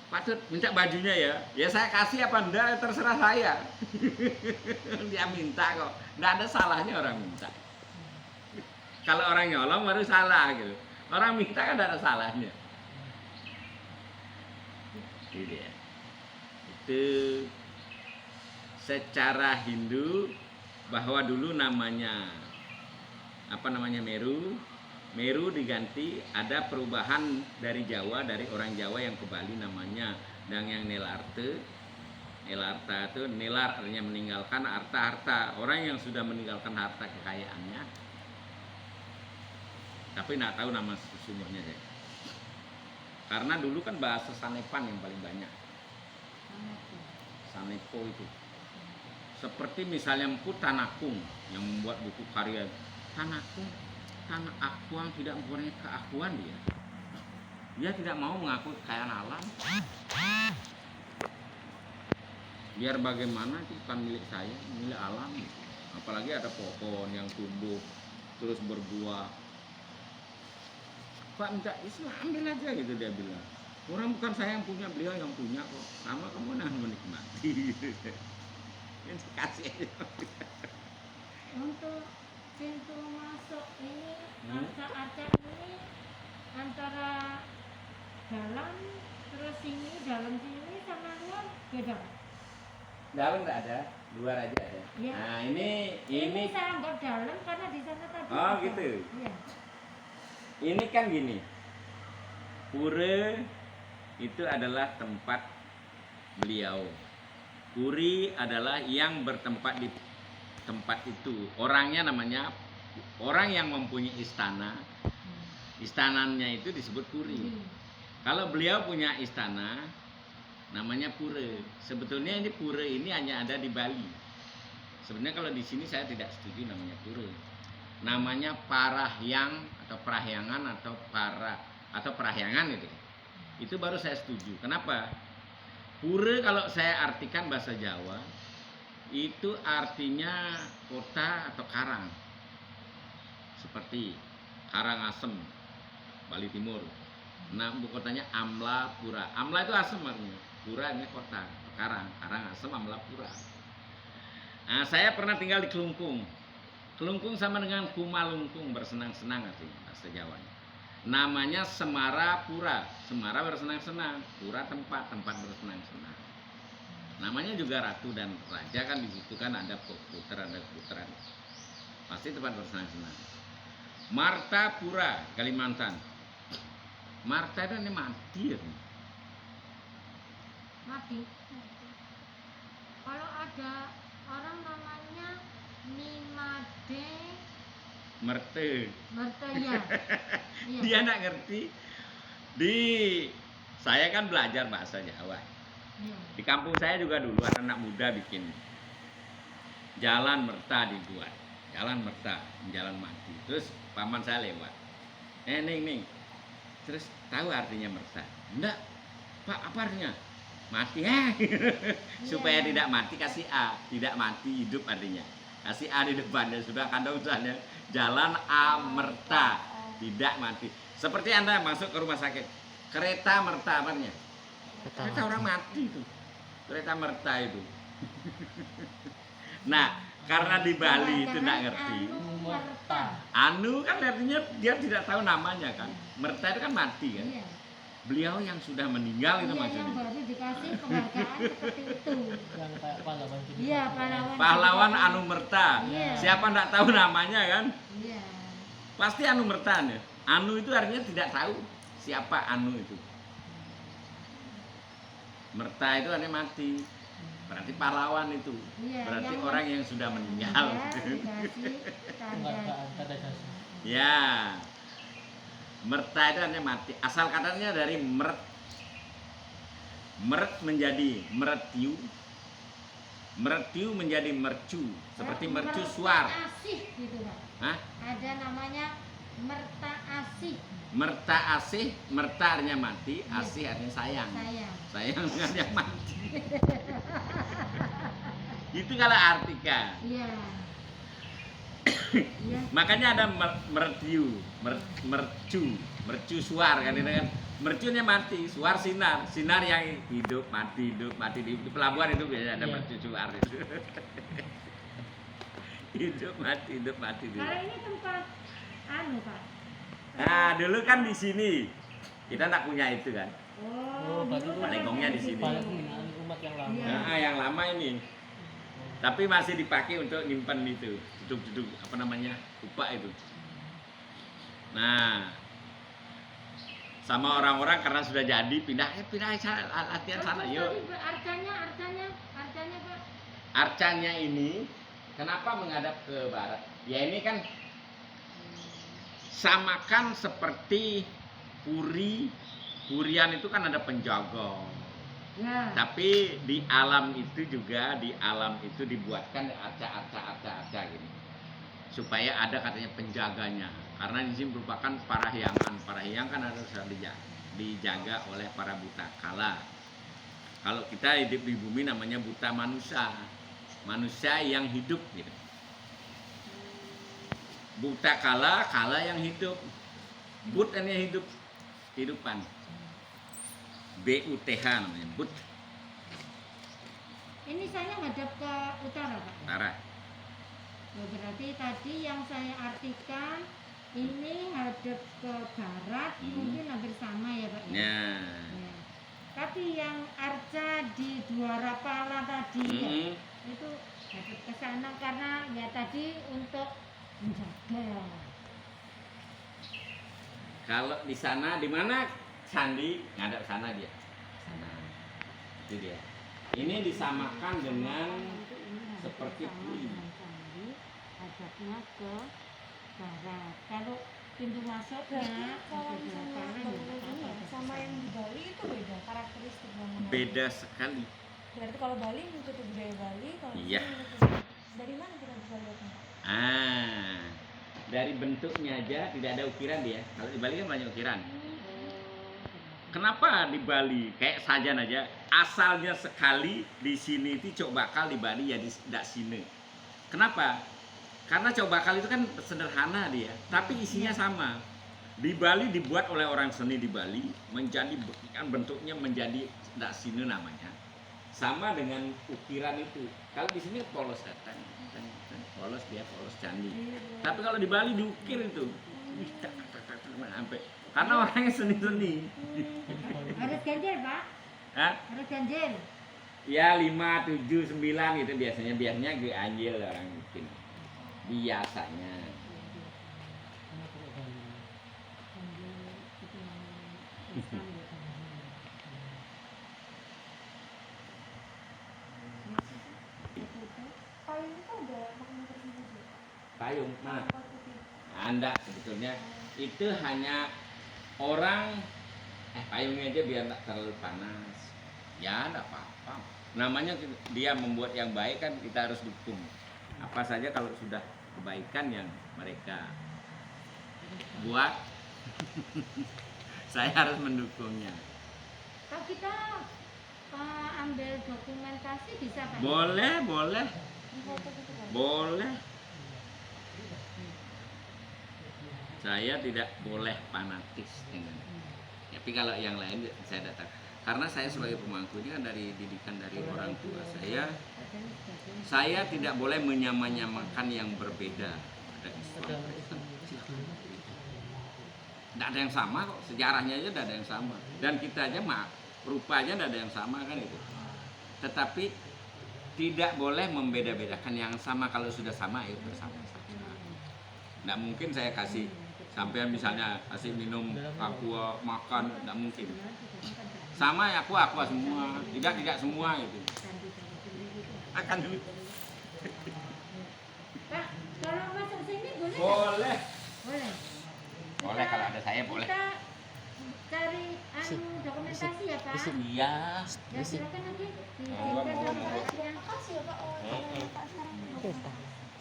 Pak Tut minta bajunya ya. Ya saya kasih apa enggak terserah saya. Dia minta kok. Enggak ada salahnya orang minta. Kalau orang nyolong baru salah gitu. Orang minta kan enggak ada salahnya. Gitu ya. Itu secara Hindu bahwa dulu namanya Meru. Meru diganti, ada perubahan dari Jawa, dari orang Jawa yang ke Bali namanya Dangyang Nelarta. Nelarta itu nelar artinya meninggalkan, harta. Orang yang sudah meninggalkan harta kekayaannya. Tapi nggak tahu nama sesungguhnya saya. Karena dulu kan bahasa Sanepan yang paling banyak. Sanepo itu. Seperti misalnya Mpu Tanakung yang membuat buku karya Tanakung. Tanah akuang tidak mempunyai keakuan dia. Dia tidak mau mengakui kekayaan alam. Biar bagaimana itu bukan milik saya, milik alam. Apalagi ada pohon yang tumbuh terus berbuah. Pak minta Islam ambil aja gitu dia bilang. Orang bukan saya yang punya, beliau yang punya kok. Sama kamu nah menikmati. Ini kasih aja. Untuk pintu masuk ini, arca-arca ini antara dalam terus dalam sini sama luar beda. Dalam nggak ada, luar aja ada. Ya. Nah ini saya anggap dalam karena di sana tadi. Oh gitu. Iya. Ini kan gini. Pura itu adalah tempat beliau. Puri adalah yang bertempat di tempat itu. Orangnya namanya orang yang mempunyai istana. Istananya itu disebut puri. Kalau beliau punya istana namanya pura. Sebetulnya ini pura ini hanya ada di Bali. Sebenarnya kalau di sini saya tidak setuju namanya pura. Namanya parahyang atau prahyangan atau parahyangan itu. Itu baru saya setuju. Kenapa? Pura kalau saya artikan bahasa Jawa itu artinya kota atau karang. Seperti Karangasem, Bali Timur. Nah, ibu kotanya Amlapura. Amla itu asem artinya. Pura ini kota, karang. Karangasem, Amlapura. Nah, saya pernah tinggal di Kelungkung. Kelungkung sama dengan Kumalungkung, bersenang-senang artinya bahasa Jawanya. Namanya Semarapura. Semara bersenang-senang, pura tempat bersenang-senang. Namanya juga ratu dan raja kan di situ kan ada putra ada putra. Pasti tempat bersenang-senang. Martapura, Kalimantan. Marta itu ini mati ya. Mati. Kalau ada orang namanya Nimade merte. Mertanya. Iya. Dia nggak ngerti. Saya kan belajar bahasa Jawa. Iya. Di kampung saya juga dulu anak muda bikin jalan merta dibuat. Jalan merta, jalan mati. Terus paman saya lewat. Ning. Terus tahu artinya merta? Enggak. Pak, apa artinya? Mati. Supaya Iya. tidak mati kasih A, tidak mati hidup artinya. Kasih A di depannya sudah kandung tulisannya jalan Amerta, tidak mati. Seperti Anda masuk ke rumah sakit, kereta merta apanya? Kereta orang mati itu. Kereta merta itu. Nah, karena di Bali itu tidak ngerti. Merta. Anu kan artinya dia tidak tahu namanya kan. Merta itu kan mati kan. Iya. Beliau yang sudah meninggal itu Iya, yang maksudnya. baru dikasih penghargaan seperti itu. Yang kayak pahlawan gitu. Iya, pahlawan. Pahlawan Anu Merta. Iya. Siapa tidak tahu namanya kan? Iya. Pasti Anu Merta nih. Anu itu artinya tidak tahu siapa Anu itu. Merta itu artinya mati. Berarti pahlawan itu. Iya, Berarti yang- orang yang sudah meninggal. Iya, dikasih tanda. Penghargaan tanda jasa. Ya. Merta itu artinya mati. Asal katanya dari meret. Meret menjadi meretiu. Meretiu menjadi mercu. Seperti mercu suar. Merta asih gitu, Pak. Hah? Ada namanya merta asih. Merta asih, merta artinya mati, asih artinya sayang. Sayang. Sayang dengan yang mati. Itu kalau artikan. Iya. Iya. Makanya ada mertiu, mercu suar kan itu kan. Mercunya mati, suar sinar, sinar yang hidup mati di pelabuhan itu biasanya ada Iya. mercu suar itu. hidup mati di. Kalau ini tempat anu, Pak. Nah, dulu kan di sini kita tak punya itu kan. Oh, baru dulu Balekongnya di tempat sini. Balik umat yang lama. Iya. Nah, yang lama ini. Tapi masih dipakai untuk nyimpan itu, duduk-duduk apa namanya? Kupak itu. Nah, sama orang-orang karena sudah jadi pindah latihan sana Terus yuk. tadi arcanya, Pak. Arcanya ini kenapa menghadap ke barat? Ya ini kan samakan seperti purian itu kan ada penjaga. Ya. Tapi di alam itu juga dibuatkan arca gini. Supaya ada katanya penjaganya. Karena di sini merupakan parahyangan. Parahyang kan harus dijaga oleh para buta kala. Kalau kita hidup di bumi namanya buta manusia. Manusia yang hidup gitu. Buta kala yang hidup. But ini hidup. Kehidupan. BUTH namanya, but. Ini saya hadap ke utara, Pak. Utara. Ya, berarti tadi yang saya artikan ini hadap ke barat, mungkin hampir sama ya, Pak. Ya. Ya. Tapi yang arca di dua rapala tadi ya, itu hadap ke sana karena ya tadi untuk menjaga. Kalau di sana di mana candi ngadap sana dia. Sana. Itu dia. Ini disamakan dengan seperti puri. Hadapnya ke barat. Kalau pintu masuknya Berarti kalau ada dua misalnya rapala, bangunan ya, ini ya, apa-apa. sama yang di Bali itu beda karakteristik bangunan. Beda sekali. Berarti kalau Bali mengikuti budaya Bali, kalau di Iya. sini mengikuti. Dari mana kita bisa lihatnya, Pak? Dari bentuknya aja tidak ada ukiran dia. Kalau di Bali kan banyak ukiran. Kenapa di Bali kayak sajan aja asalnya sekali di sini itu cok bakal di Bali ya tidak sini. Kenapa? Karena cok bakal itu kan sederhana dia, tapi isinya sama. Di Bali dibuat oleh orang seni di Bali menjadi kan bentuknya menjadi tidak sini namanya. Sama dengan ukiran itu. Kalau di sini polos datang, polos dia polos candi. Tapi kalau di Bali diukir itu, sampai karena orangnya seni-seni. Harus ganjil, Pak. Hah? Harus ganjil. Ya 5, 7, 9 gitu biasanya gue anjil orang bikin. Biasanya. Kenapa kok Bali? Ganjil itu namanya Islam ya, ganjil. Payung itu ada makna tersendiri. Payung. Nah, Empat putih. Anda sebetulnya itu hanya orang payungnya aja biar tak terlalu panas. Ya enggak apa-apa. Namanya dia membuat yang baik kan kita harus dukung. Apa saja kalau sudah kebaikan yang mereka buat saya harus mendukungnya. Kalau kita ambil dokumentasi bisa Pak? Boleh. Boleh. Saya tidak boleh fanatis dengan. Tapi kalau yang lain saya datang. Karena saya sebagai pemangku ini kan dari didikan dari orang tua saya. Saya tidak boleh menyamakan yang berbeda. Ada Islam, Kristen. Tidak ada yang sama kok. Sejarahnya aja tidak ada yang sama. Dan kita aja rupanya tidak ada yang sama kan itu. Tetapi tidak boleh membeda-bedakan yang sama. Kalau sudah sama ya bersama-sama. Tidak mungkin saya kasih sampai misalnya kasih minum aqua, makan, tidak mungkin. Sama ya aqua semua, tidak semua itu. Akan dulu. Pak, kalau masuk sini boleh? Boleh. Boleh. Boleh kalau ada saya boleh. Kita cari dokumentasi ya Pak. Iya. Ya silakan nanti Monggo, diizinkan monggo, sama monggo. Pak. Makasih ya Pak. Oh, Pak sekarang.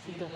Situ.